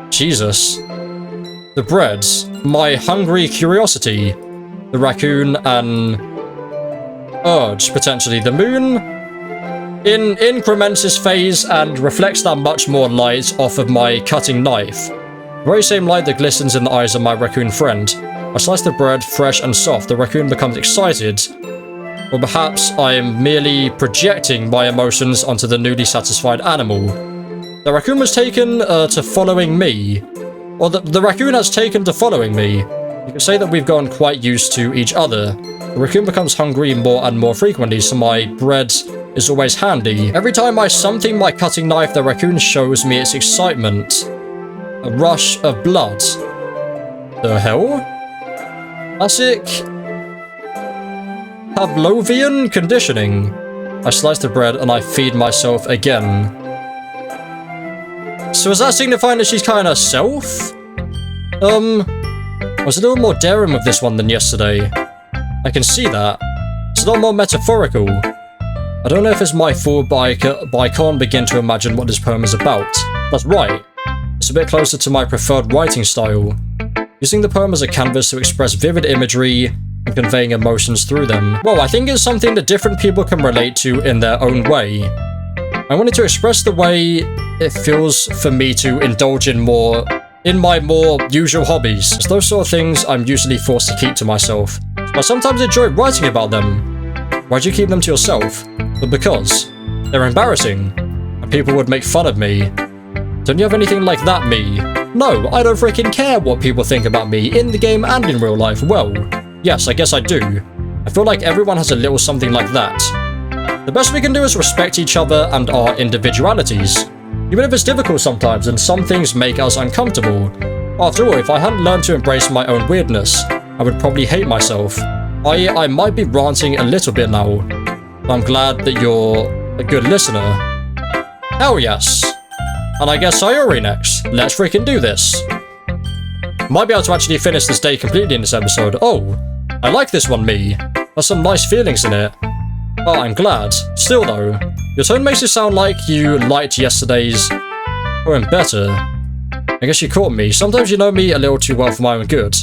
Jesus. The bread, my hungry curiosity, the raccoon, an urge, potentially. The moon increments its phase and reflects that much more light off of my cutting knife. The very same light that glistens in the eyes of my raccoon friend. I slice the bread fresh and soft. The raccoon becomes excited. Or perhaps I am merely projecting my emotions onto the newly satisfied animal. The raccoon was taken to following me. Or the raccoon has taken to following me. You could say that we've gotten quite used to each other. The raccoon becomes hungry more and more frequently, so my bread is always handy. Every time I something my cutting knife, the raccoon shows me its excitement. A rush of blood. The hell? Classic Pavlovian conditioning. I slice the bread and I feed myself again. So is that signifying that she's kind of self? I was a little more daring with this one than yesterday. I can see that. It's a lot more metaphorical. I don't know if it's my fault, but I can't begin to imagine what this poem is about. That's right. It's a bit closer to my preferred writing style. Using the poem as a canvas to express vivid imagery and conveying emotions through them. Well, I think it's something that different people can relate to in their own way. I wanted to express the way it feels for me to indulge in my more usual hobbies. It's those sort of things I'm usually forced to keep to myself. I sometimes enjoy writing about them. Why'd you keep them to yourself? But because they're embarrassing and people would make fun of me. Don't you have anything like that, me? No, I don't freaking care what people think about me in the game and in real life. Well, yes, I guess I do. I feel like everyone has a little something like that. The best we can do is respect each other and our individualities. Even if it's difficult sometimes and some things make us uncomfortable. After all, if I hadn't learned to embrace my own weirdness, I would probably hate myself. I might be ranting a little bit now, but I'm glad that you're a good listener. Hell yes. And I guess Sayori next. Let's freaking do this. Might be able to actually finish this day completely in this episode. Oh, I like this one, me. There's some nice feelings in it. Oh, I'm glad. Still though, your tone makes it sound like you liked yesterday's poem better. I guess you caught me. Sometimes you know me a little too well for my own good.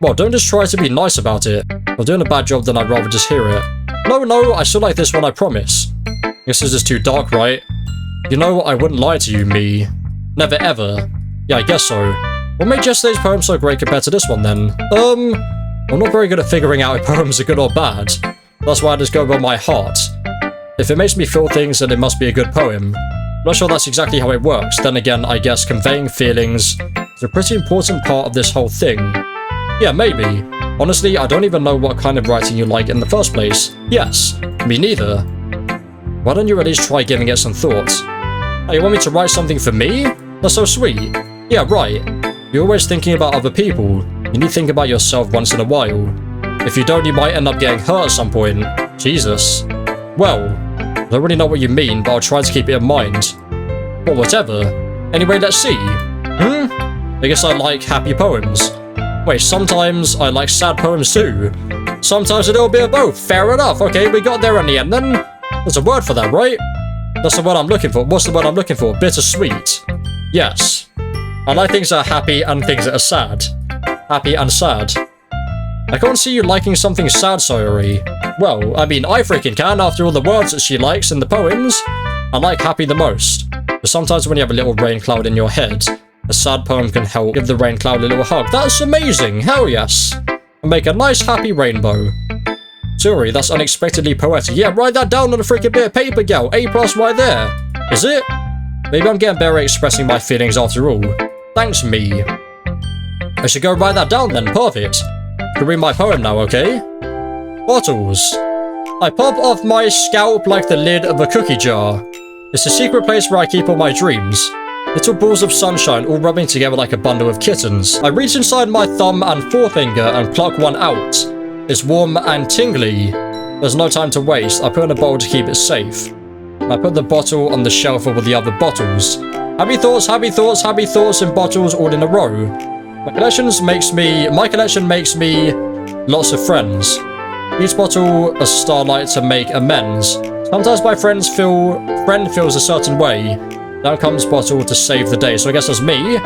Well, don't just try to be nice about it. If I'm doing a bad job, then I'd rather just hear it. No, I still like this one, I promise. This is just too dark, right? You know, I wouldn't lie to you, me. Never ever. Yeah, I guess so. What made yesterday's poem so great compared to this one, then? I'm not very good at figuring out if poems are good or bad. That's why I just go by my heart. If it makes me feel things, then it must be a good poem. I'm not sure that's exactly how it works. Then again, I guess conveying feelings is a pretty important part of this whole thing. Yeah, maybe. Honestly, I don't even know what kind of writing you like in the first place. Yes, me neither. Why don't you at least try giving it some thought? Oh, you want me to write something for me? That's so sweet. Yeah, right. You're always thinking about other people. You need to think about yourself once in a while. If you don't, you might end up getting hurt at some point. Jesus. Well, I don't really know what you mean, but I'll try to keep it in mind. Well, whatever. Anyway, let's see. I guess I like happy poems. Wait, sometimes I like sad poems too. Sometimes a little bit of both. Fair enough. Okay, we got there in the end then. There's a word for that, right? That's the word I'm looking for. What's the word I'm looking for? Bittersweet. Yes. I like things that are happy and things that are sad. Happy and sad. I can't see you liking something sad, Sayori. Well, I mean, I freaking can after all the words that she likes in the poems. I like happy the most. But sometimes when you have a little rain cloud in your head, a sad poem can help give the rain cloud a little hug. That's amazing. Hell yes. And make a nice happy rainbow. Sayori, that's unexpectedly poetic. Yeah, write that down on a freaking bit of paper, gal. A+ right there. Is it? Maybe I'm getting better at expressing my feelings after all. Thanks, me. I should go write that down then. Perfect. You can read my poem now, okay? Bottles. I pop off my scalp like the lid of a cookie jar. It's a secret place where I keep all my dreams. Little balls of sunshine all rubbing together like a bundle of kittens. I reach inside my thumb and forefinger and pluck one out. It's warm and tingly. There's no time to waste. I put it in a bowl to keep it safe. I put the bottle on the shelf with the other bottles. Happy thoughts, happy thoughts, happy thoughts in bottles all in a row. My collection makes me lots of friends. Each bottle a starlight to make amends. Sometimes my friend feels a certain way. Down comes bottle to save the day. So I guess that's me.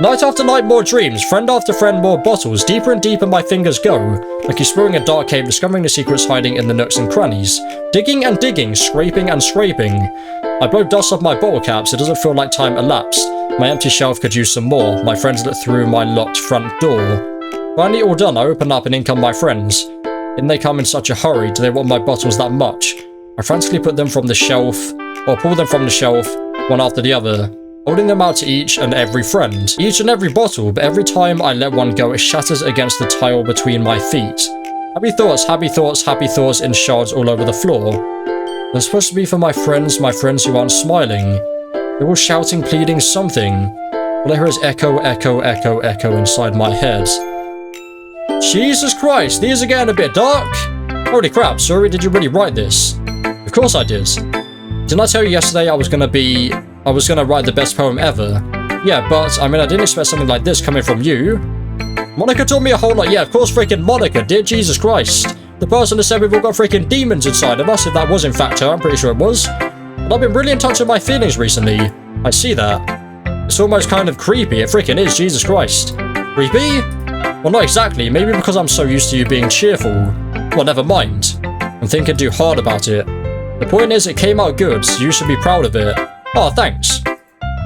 Night after night, more dreams. Friend after friend, more bottles. Deeper and deeper my fingers go. Like exploring a dark cave, discovering the secrets hiding in the nooks and crannies. Digging and digging, scraping and scraping. I blow dust off my bottle caps. It doesn't feel like time elapsed. My empty shelf could use some more. My friends look through my locked front door. Finally all done, I open up and in come my friends. Didn't they come in such a hurry? Do they want my bottles that much? I frantically put them from the shelf, or pull them from the shelf, one after the other, holding them out to each and every friend. Each and every bottle, but every time I let one go, it shatters against the tile between my feet. Happy thoughts, happy thoughts, happy thoughts in shards all over the floor. They're supposed to be for my friends who aren't smiling. They're all shouting, pleading something. All I hear is echo, echo, echo, echo inside my head. Jesus Christ, these are getting a bit dark. Holy crap, Sayori, did you really write this? Of course I did. Didn't I tell you yesterday I was gonna write the best poem ever? Yeah, but, I mean, I didn't expect something like this coming from you. Monica told me a whole lot. Yeah, of course freaking Monica did, Jesus Christ. The person that said we've all got freaking demons inside of us, if that was in fact her, I'm pretty sure it was. But I've been really in touch with my feelings recently. I see that. It's almost kind of creepy, it freaking is, Jesus Christ. Creepy? Well, not exactly, maybe because I'm so used to you being cheerful. Well, never mind. I'm thinking too hard about it. The point is, it came out good, so you should be proud of it. Oh, thanks.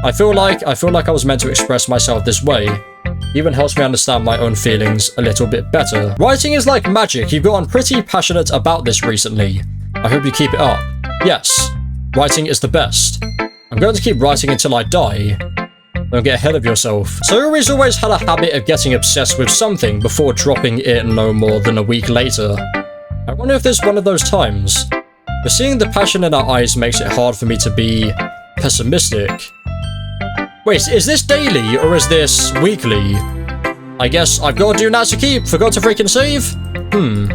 I feel like I was meant to express myself this way. It even helps me understand my own feelings a little bit better. Writing is like magic. You've gotten pretty passionate about this recently. I hope you keep it up. Yes, writing is the best. I'm going to keep writing until I die. Don't get ahead of yourself. Sayori's always had a habit of getting obsessed with something before dropping it no more than a week later. I wonder if there's one of those times. But seeing the passion in her eyes makes it hard for me to be pessimistic. Wait, is this daily or is this weekly? I guess I've got to do Natsuki. Forgot to freaking save?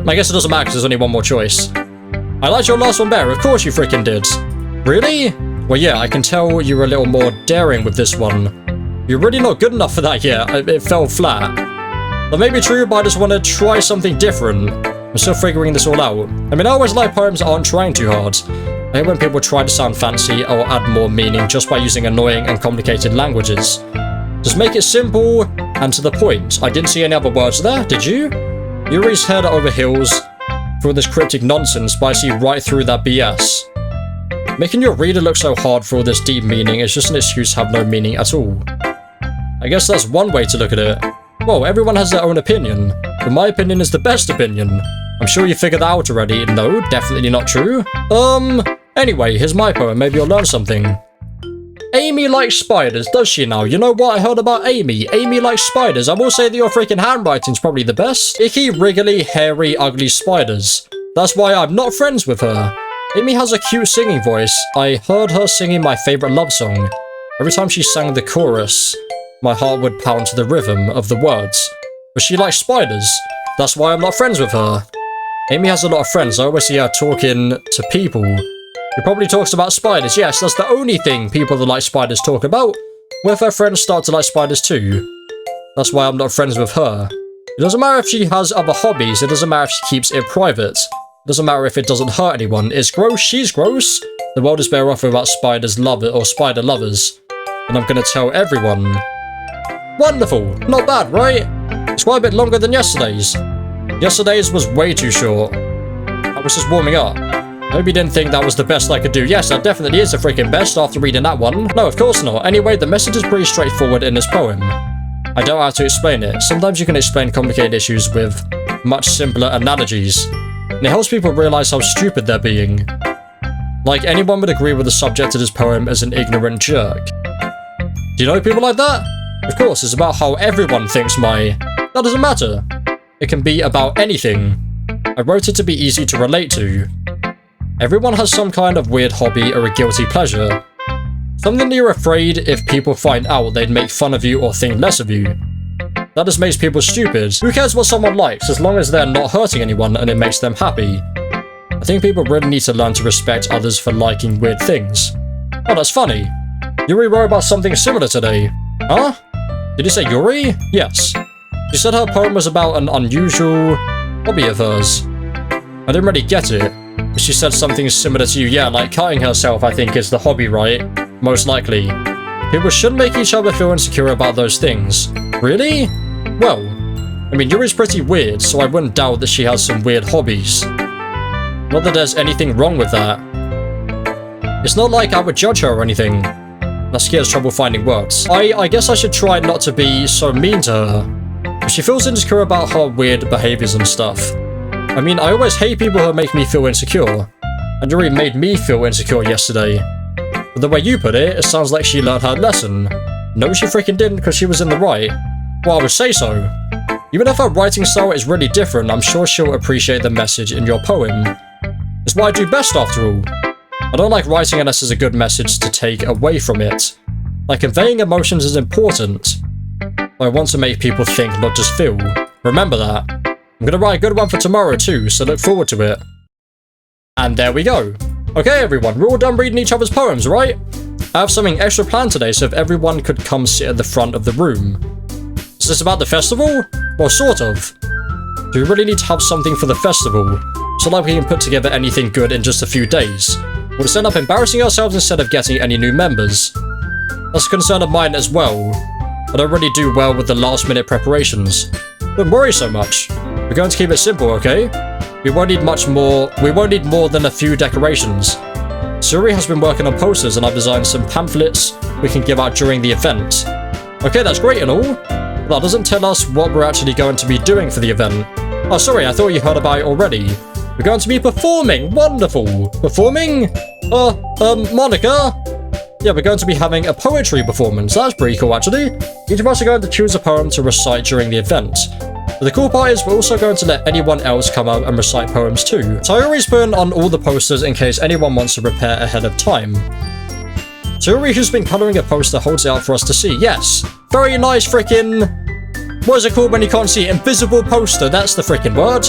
I guess it doesn't matter because there's only one more choice. I liked your last one better. Of course you freaking did. Really? Well, yeah, I can tell you were a little more daring with this one. You're really not good enough for that yet. It fell flat. That may be true, but I just want to try something different. I'm still figuring this all out. I mean, I always like poems that aren't trying too hard. I hate when people try to sound fancy or add more meaning just by using annoying and complicated languages. Just make it simple and to the point. I didn't see any other words there, did you? Yuri's head over heels for all this cryptic nonsense, but I see right through that BS. Making your reader look so hard for all this deep meaning is just an excuse to have no meaning at all. I guess that's one way to look at it. Well, everyone has their own opinion, but my opinion is the best opinion. I'm sure you figured that out already. No, definitely not true. Anyway, here's my poem. Maybe you'll learn something. Amy likes spiders, does she now? You know what I heard about Amy? Amy likes spiders. I will say that your freaking handwriting's probably the best. Icky, wriggly, hairy, ugly spiders. That's why I'm not friends with her. Amy has a cute singing voice. I heard her singing my favorite love song. Every time she sang the chorus, my heart would pound to the rhythm of the words. But she likes spiders. That's why I'm not friends with her. Amy has a lot of friends. I always see her talking to people. She probably talks about spiders. Yes, that's the only thing people that like spiders talk about. What if her friends start to like spiders too? That's why I'm not friends with her. It doesn't matter if she has other hobbies, it doesn't matter if she keeps it private. It doesn't matter if it doesn't hurt anyone. It's gross, she's gross. The world is better off without spider lovers. And I'm gonna tell everyone. Wonderful! Not bad, right? It's quite a bit longer than yesterday's. Yesterday's was way too short. I was just warming up. I hope you didn't think that was the best I could do. Yes, that definitely is the freaking best after reading that one. No, of course not. Anyway, the message is pretty straightforward in this poem. I don't have to explain it. Sometimes you can explain complicated issues with much simpler analogies. And it helps people realize how stupid they're being. Like, anyone would agree with the subject of this poem as an ignorant jerk. Do you know people like that? Of course, it's about how everyone thinks that doesn't matter. It can be about anything. I wrote it to be easy to relate to. Everyone has some kind of weird hobby or a guilty pleasure. Something that you're afraid if people find out they'd make fun of you or think less of you. That just makes people stupid. Who cares what someone likes as long as they're not hurting anyone and it makes them happy? I think people really need to learn to respect others for liking weird things. Oh, that's funny. Yuri wrote about something similar today. Huh? Did you say Yuri? Yes. She said her poem was about an unusual hobby of hers. I didn't really get it. But she said something similar to you. Yeah, like cutting herself, I think, is the hobby, right? Most likely. People should make each other feel insecure about those things. Really? Well, I mean, Yuri's pretty weird, so I wouldn't doubt that she has some weird hobbies. Not that there's anything wrong with that. It's not like I would judge her or anything. Naskia has trouble finding words. I guess I should try not to be so mean to her. But she feels insecure about her weird behaviors and stuff. I mean, I always hate people who make me feel insecure. And Yuri made me feel insecure yesterday. But the way you put it, it sounds like she learned her lesson. No, she freaking didn't because she was in the right. Well, I would say so. Even if her writing style is really different, I'm sure she'll appreciate the message in your poem. It's what I do best after all. I don't like writing unless there's a good message to take away from it. Like, conveying emotions is important. I want to make people think, not just feel. Remember that. I'm gonna write a good one for tomorrow too, so look forward to it. And there we go. Okay everyone, we're all done reading each other's poems, right? I have something extra planned today, so if everyone could come sit at the front of the room. Is this about the festival? Well, sort of. Do we really need to have something for the festival? So like we can put together anything good in just a few days. We'll just end up embarrassing ourselves instead of getting any new members. That's a concern of mine as well. I don't really do well with the last minute preparations. Don't worry so much. We're going to keep it simple, okay? We won't need more than a few decorations. Suri has been working on posters and I've designed some pamphlets we can give out during the event. Okay, that's great and all, but that doesn't tell us what we're actually going to be doing for the event. Oh, sorry, I thought you heard about it already. We're going to be performing! Wonderful! Performing? Monica? Yeah, we're going to be having a poetry performance. That's pretty cool, actually. Each of us are going to choose a poem to recite during the event. But the cool part is we're also going to let anyone else come out and recite poems too. Sayori's putting on all the posters in case anyone wants to prepare ahead of time. Sayori, who's been colouring a poster, holds it out for us to see. Yes! Very nice freaking... What is it called when you can't see? Invisible poster, that's the freaking word.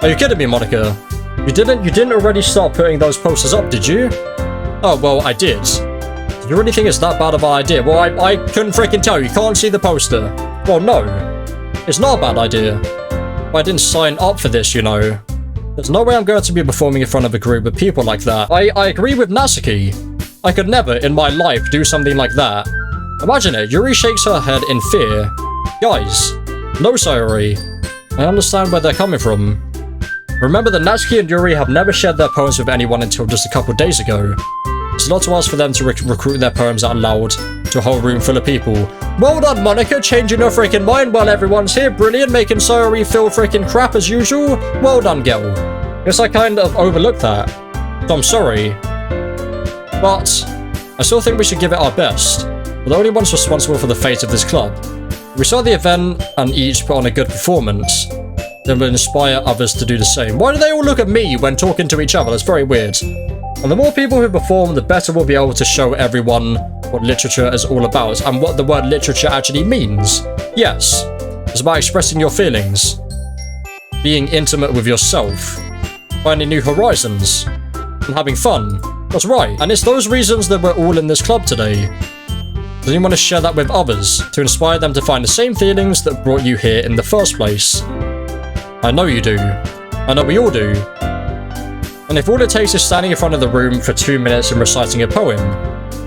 Are you kidding me, Monica? You didn't already start putting those posters up, did you? Oh, well, I did. Do you really think it's that bad of an idea? Well, I couldn't freaking tell. You can't see the poster. Well, no. It's not a bad idea. But I didn't sign up for this, you know. There's no way I'm going to be performing in front of a group of people like that. I agree with Natsuki. I could never, in my life, do something like that. Imagine it. Yuri shakes her head in fear. Guys. No, Sayori. I understand where they're coming from. Remember that Natsuki and Yuri have never shared their poems with anyone until just a couple days ago. It's not to ask for them to recruit their poems out loud to a whole room full of people. Well done, Monica, changing your freaking mind while everyone's here. Brilliant, making Sayori feel freaking crap as usual. Well done, girl. Guess I kind of overlooked that. So I'm sorry. But I still think we should give it our best. We're the only ones responsible for the fate of this club. We start the event and each put on a good performance. Then we'll inspire others to do the same. Why do they all look at me when talking to each other? That's very weird. And the more people who perform, the better we'll be able to show everyone what literature is all about and what the word literature actually means. Yes, it's about expressing your feelings, being intimate with yourself, finding new horizons, and having fun. That's right, and it's those reasons that we're all in this club today. Then you want to share that with others, to inspire them to find the same feelings that brought you here in the first place. I know you do. I know we all do. And if all it takes is standing in front of the room for 2 minutes and reciting a poem,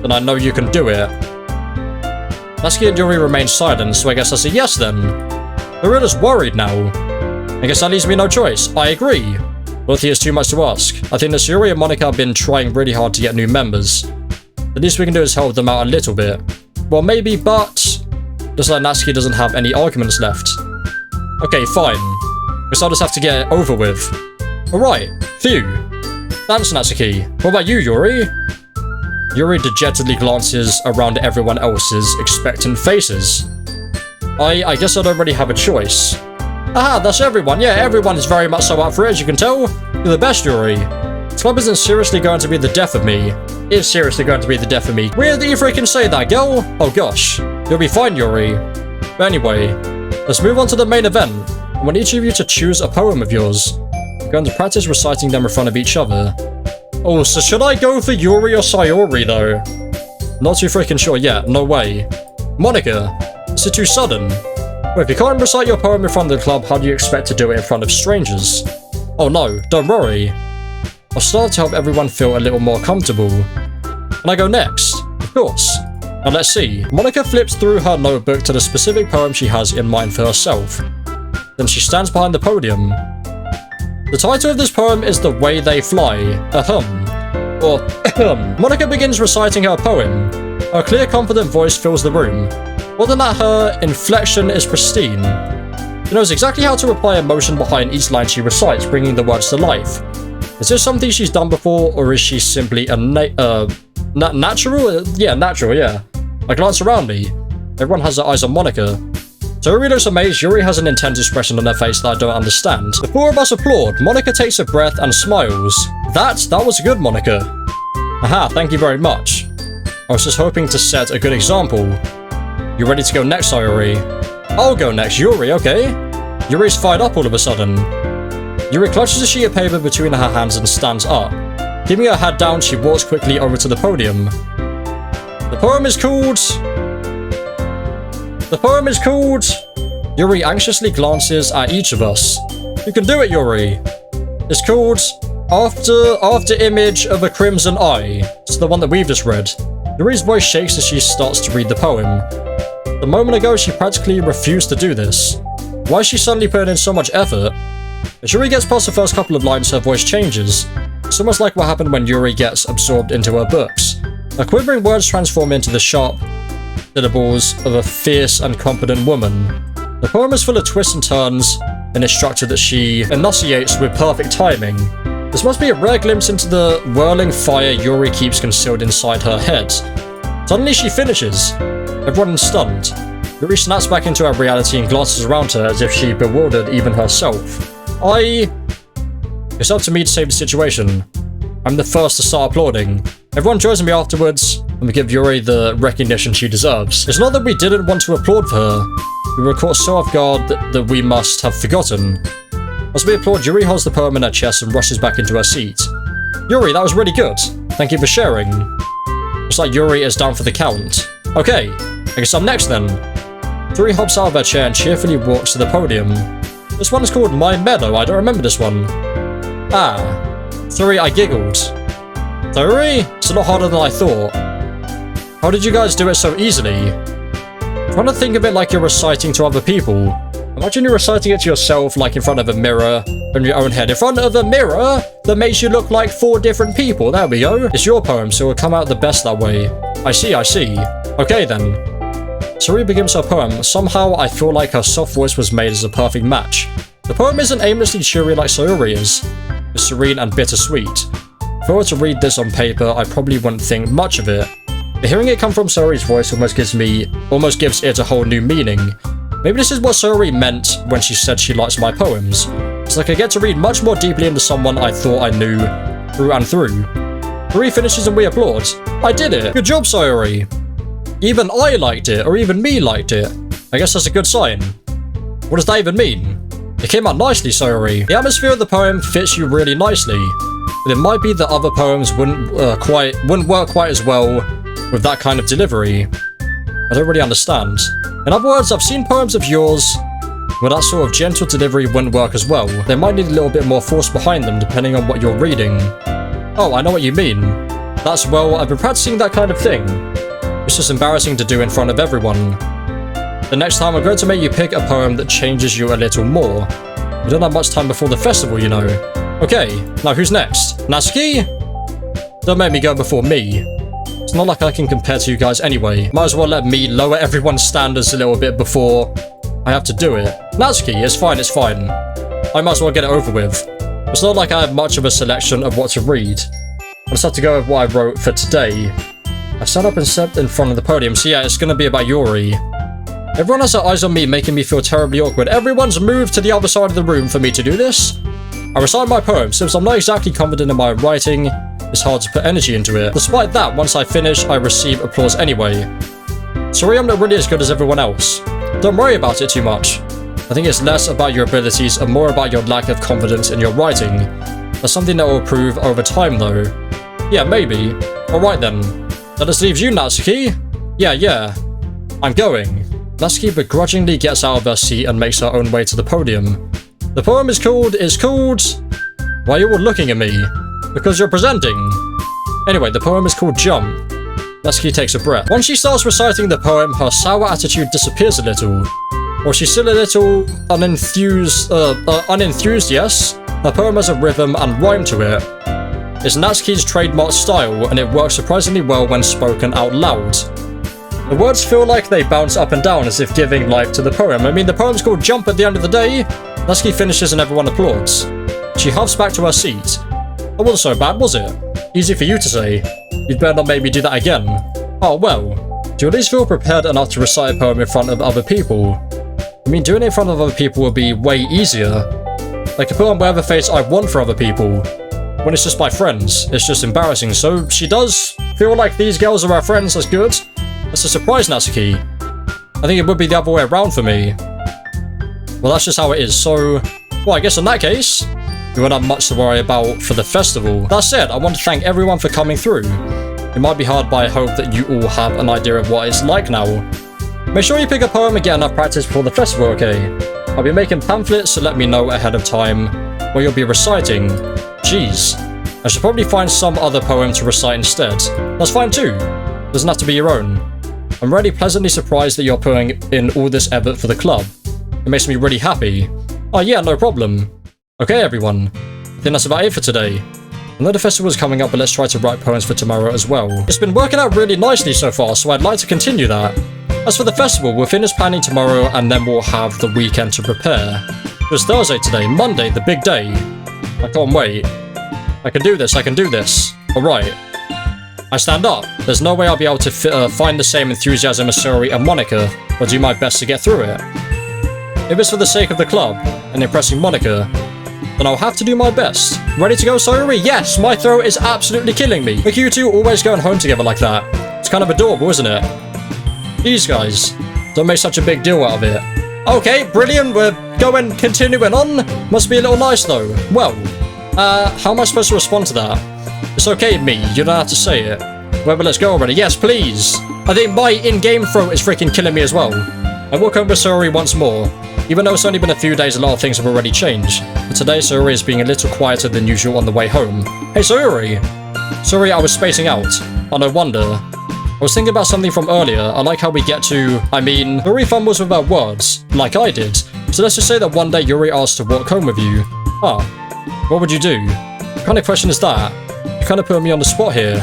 then I know you can do it. Natsuki and Yuri remain silent, so I guess that's a yes then. They're just worried now. I guess that leaves me no choice. I agree. Loyalty is too much to ask. I think that Yuri and Monika have been trying really hard to get new members. The least we can do is help them out a little bit. Well, maybe, but just like Natsuki doesn't have any arguments left. Okay, fine. Guess I'll just have to get it over with. Alright, phew. Thanks, Natsuki. What about you, Yuri? Yuri dejectedly glances around at everyone else's expectant faces. I guess I don't really have a choice. Aha, that's everyone. Yeah, everyone is very much so up for it, as you can tell. You're the best, Yuri. This club isn't seriously going to be the death of me. It is seriously going to be the death of me. Weird that you freaking say that, girl. Oh gosh. You'll be fine, Yuri. But anyway, let's move on to the main event. I want each of you to choose a poem of yours. We're going to practice reciting them in front of each other. Oh, so should I go for Yuri or Sayori, though? Not too freaking sure yet. No way. Monika, is it too sudden? Well, if you can't recite your poem in front of the club, how do you expect to do it in front of strangers? Oh no, don't worry. I'll start to help everyone feel a little more comfortable. And I go next, of course. Now let's see. Monika flips through her notebook to the specific poem she has in mind for herself. Then she stands behind the podium. The title of this poem is The Way They Fly, or Monika begins reciting her poem. Her clear, confident voice fills the room. More than that, her inflection is pristine. She knows exactly how to apply emotion behind each line she recites, bringing the words to life. Is this something she's done before, or is she simply a natural? Yeah, natural, yeah. I glance around me. Everyone has their eyes on Monika. Sayori looks amazed. Yuri has an intense expression on her face that I don't understand. The four of us applaud. Monika takes a breath and smiles. That was good, Monika. Aha, thank you very much. I was just hoping to set a good example. You ready to go next, Sayori? I'll go next, Yuri, okay? Yuri's fired up all of a sudden. Yuri clutches a sheet of paper between her hands and stands up. Keeping her head down, she walks quickly over to the podium. The poem is called... Yuri anxiously glances at each of us. You can do it, Yuri. It's called After Image of a Crimson Eye. It's the one that we've just read. Yuri's voice shakes as she starts to read the poem. A moment ago, she practically refused to do this. Why is she suddenly putting in so much effort? As Yuri gets past the first couple of lines, her voice changes. It's almost like what happened when Yuri gets absorbed into her books. Her quivering words transform into the sharp syllables of a fierce and confident woman. The poem is full of twists and turns, in a structure that she enunciates with perfect timing. This must be a rare glimpse into the whirling fire Yuri keeps concealed inside her head. Suddenly she finishes. Everyone is stunned. Yuri snaps back into her reality and glances around her as if she bewildered even herself. It's up to me to save the situation. I'm the first to start applauding. Everyone joins me afterwards, and we give Yuri the recognition she deserves. It's not that we didn't want to applaud for her. We were caught so off guard that we must have forgotten. As we applaud, Yuri holds the poem in her chest and rushes back into her seat. Yuri, that was really good. Thank you for sharing. Looks like Yuri is down for the count. Okay, I guess I'm next then. Yuri hops out of her chair and cheerfully walks to the podium. This one is called My Meadow. I don't remember this one. Ah. Sorry, I giggled. Sayori? It's a lot harder than I thought. How did you guys do it so easily? I'm trying to think of it like you're reciting to other people. Imagine you're reciting it to yourself, like in front of a mirror, in your own head. In front of a mirror that makes you look like 4 different people. There we go. It's your poem, so it'll come out the best that way. I see. Okay then. Sayori begins her poem. Somehow I feel like her soft voice was made as a perfect match. The poem isn't aimlessly cheery like Sayori is. It's serene and bittersweet. If I were to read this on paper, I probably wouldn't think much of it. But hearing it come from Sayori's voice almost gives it a whole new meaning. Maybe this is what Sayori meant when she said she likes my poems. It's like I get to read much more deeply into someone I thought I knew through and through. Sayori finishes and we applaud. I did it! Good job, Sayori! Even I liked it, or even me liked it. I guess that's a good sign. What does that even mean? It came out nicely, Sayori. The atmosphere of the poem fits you really nicely. But it might be that other poems wouldn't work quite as well with that kind of delivery. I don't really understand. In other words, I've seen poems of yours where that sort of gentle delivery wouldn't work as well. They might need a little bit more force behind them depending on what you're reading. Oh, I know what you mean. That's, well, I've been practicing that kind of thing. It's just embarrassing to do in front of everyone. The next time I'm going to make you pick a poem that changes you a little more. We don't have much time before the festival, you know. Okay, now who's next? Natsuki? Don't make me go before me. It's not like I can compare to you guys anyway. Might as well let me lower everyone's standards a little bit before I have to do it. Natsuki, it's fine, it's fine. I might as well get it over with. It's not like I have much of a selection of what to read. I just have to go with what I wrote for today. I stand up and stepped in front of the podium, so yeah, it's gonna be about Yuri. Everyone has their eyes on me, making me feel terribly awkward. Everyone's moved to the other side of the room for me to do this. I recite my poem. Since I'm not exactly confident in my writing, it's hard to put energy into it. Despite that, once I finish, I receive applause anyway. Sorry I'm not really as good as everyone else. Don't worry about it too much. I think it's less about your abilities and more about your lack of confidence in your writing. That's something that will improve over time though. Yeah, maybe. Alright then. That just leaves you, Natsuki. Yeah. I'm going. Natsuki begrudgingly gets out of her seat and makes her own way to the podium. The poem is called... Why are you all looking at me? Because you're presenting. Anyway, the poem is called Jump. Natsuki takes a breath. Once she starts reciting the poem, her sour attitude disappears a little. While she's still a little unenthused, yes. Her poem has a rhythm and rhyme to it. It's Natsuki's trademark style, and it works surprisingly well when spoken out loud. The words feel like they bounce up and down as if giving life to the poem. I mean, the poem's called Jump at the end of the day. Natsuki finishes and everyone applauds. She huffs back to her seat. That wasn't so bad, was it? Easy for you to say. You'd better not make me do that again. Oh, well. Do you at least feel prepared enough to recite a poem in front of other people? I mean, doing it in front of other people would be way easier. Like a put on whatever face I want for other people. When it's just my friends, it's just embarrassing. So she does feel like these girls are our friends. That's good. That's a surprise, Natsuki. I think it would be the other way around for me. Well, that's just how it is. So, well, I guess in that case, we won't have much to worry about for the festival. That said, I want to thank everyone for coming through. It might be hard, but I hope that you all have an idea of what it's like now. Make sure you pick a poem and get enough practice before the festival, okay? I'll be making pamphlets, so let me know ahead of time what you'll be reciting. Jeez. I should probably find some other poem to recite instead. That's fine too. Doesn't have to be your own. I'm really pleasantly surprised that you're putting in all this effort for the club. It makes me really happy. Oh yeah, no problem. Okay everyone, I think that's about it for today. I know the festival's coming up, but let's try to write poems for tomorrow as well. It's been working out really nicely so far, so I'd like to continue that. As for the festival, we'll finish planning tomorrow and then we'll have the weekend to prepare. It's Thursday today, Monday, the big day. I can't wait. I can do this, Alright. I stand up. There's no way I'll be able to find the same enthusiasm as Suri and Monica, but do my best to get through it. If it's for the sake of the club and impressing Monica, then I'll have to do my best. Ready to go, Suri? Yes, my throat is absolutely killing me. Look at you two always going home together like that. It's kind of adorable, isn't it? These guys, don't make such a big deal out of it. Okay, brilliant, we're continuing on. Must be a little nice though. Well, how am I supposed to respond to that? It's okay, me, you don't have to say it. Well, but let's go already. Yes, please. I think my in-game throat is freaking killing me as well. I walk home with Suri once more. Even though it's only been a few days, a lot of things have already changed. But today, Suri is being a little quieter than usual on the way home. Hey, Suri! Sorry, I was spacing out. Oh, no wonder. I was thinking about something from earlier. I like how we get to... Yuri fumbles with her words, like I did. So let's just say that one day Yuri asked to walk home with you. Ah, what would you do? What kind of question is that? You kind of put me on the spot here.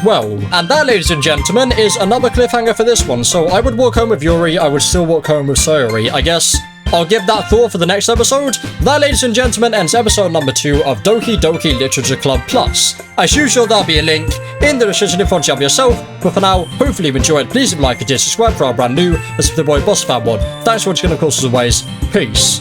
Well, and that, ladies and gentlemen, is another cliffhanger for this one. So I would walk home with Yuri, I would still walk home with Sayori. I guess I'll give that thought for the next episode. That, ladies and gentlemen, ends episode number 2 of Doki Doki Literature Club Plus. As usual, there'll be a link in the description in front of yourself. But for now, hopefully you've enjoyed. Please leave a like, and subscribe for our brand new. This is the boy Boss Fatwod. Thanks for watching, and of course, as always, peace.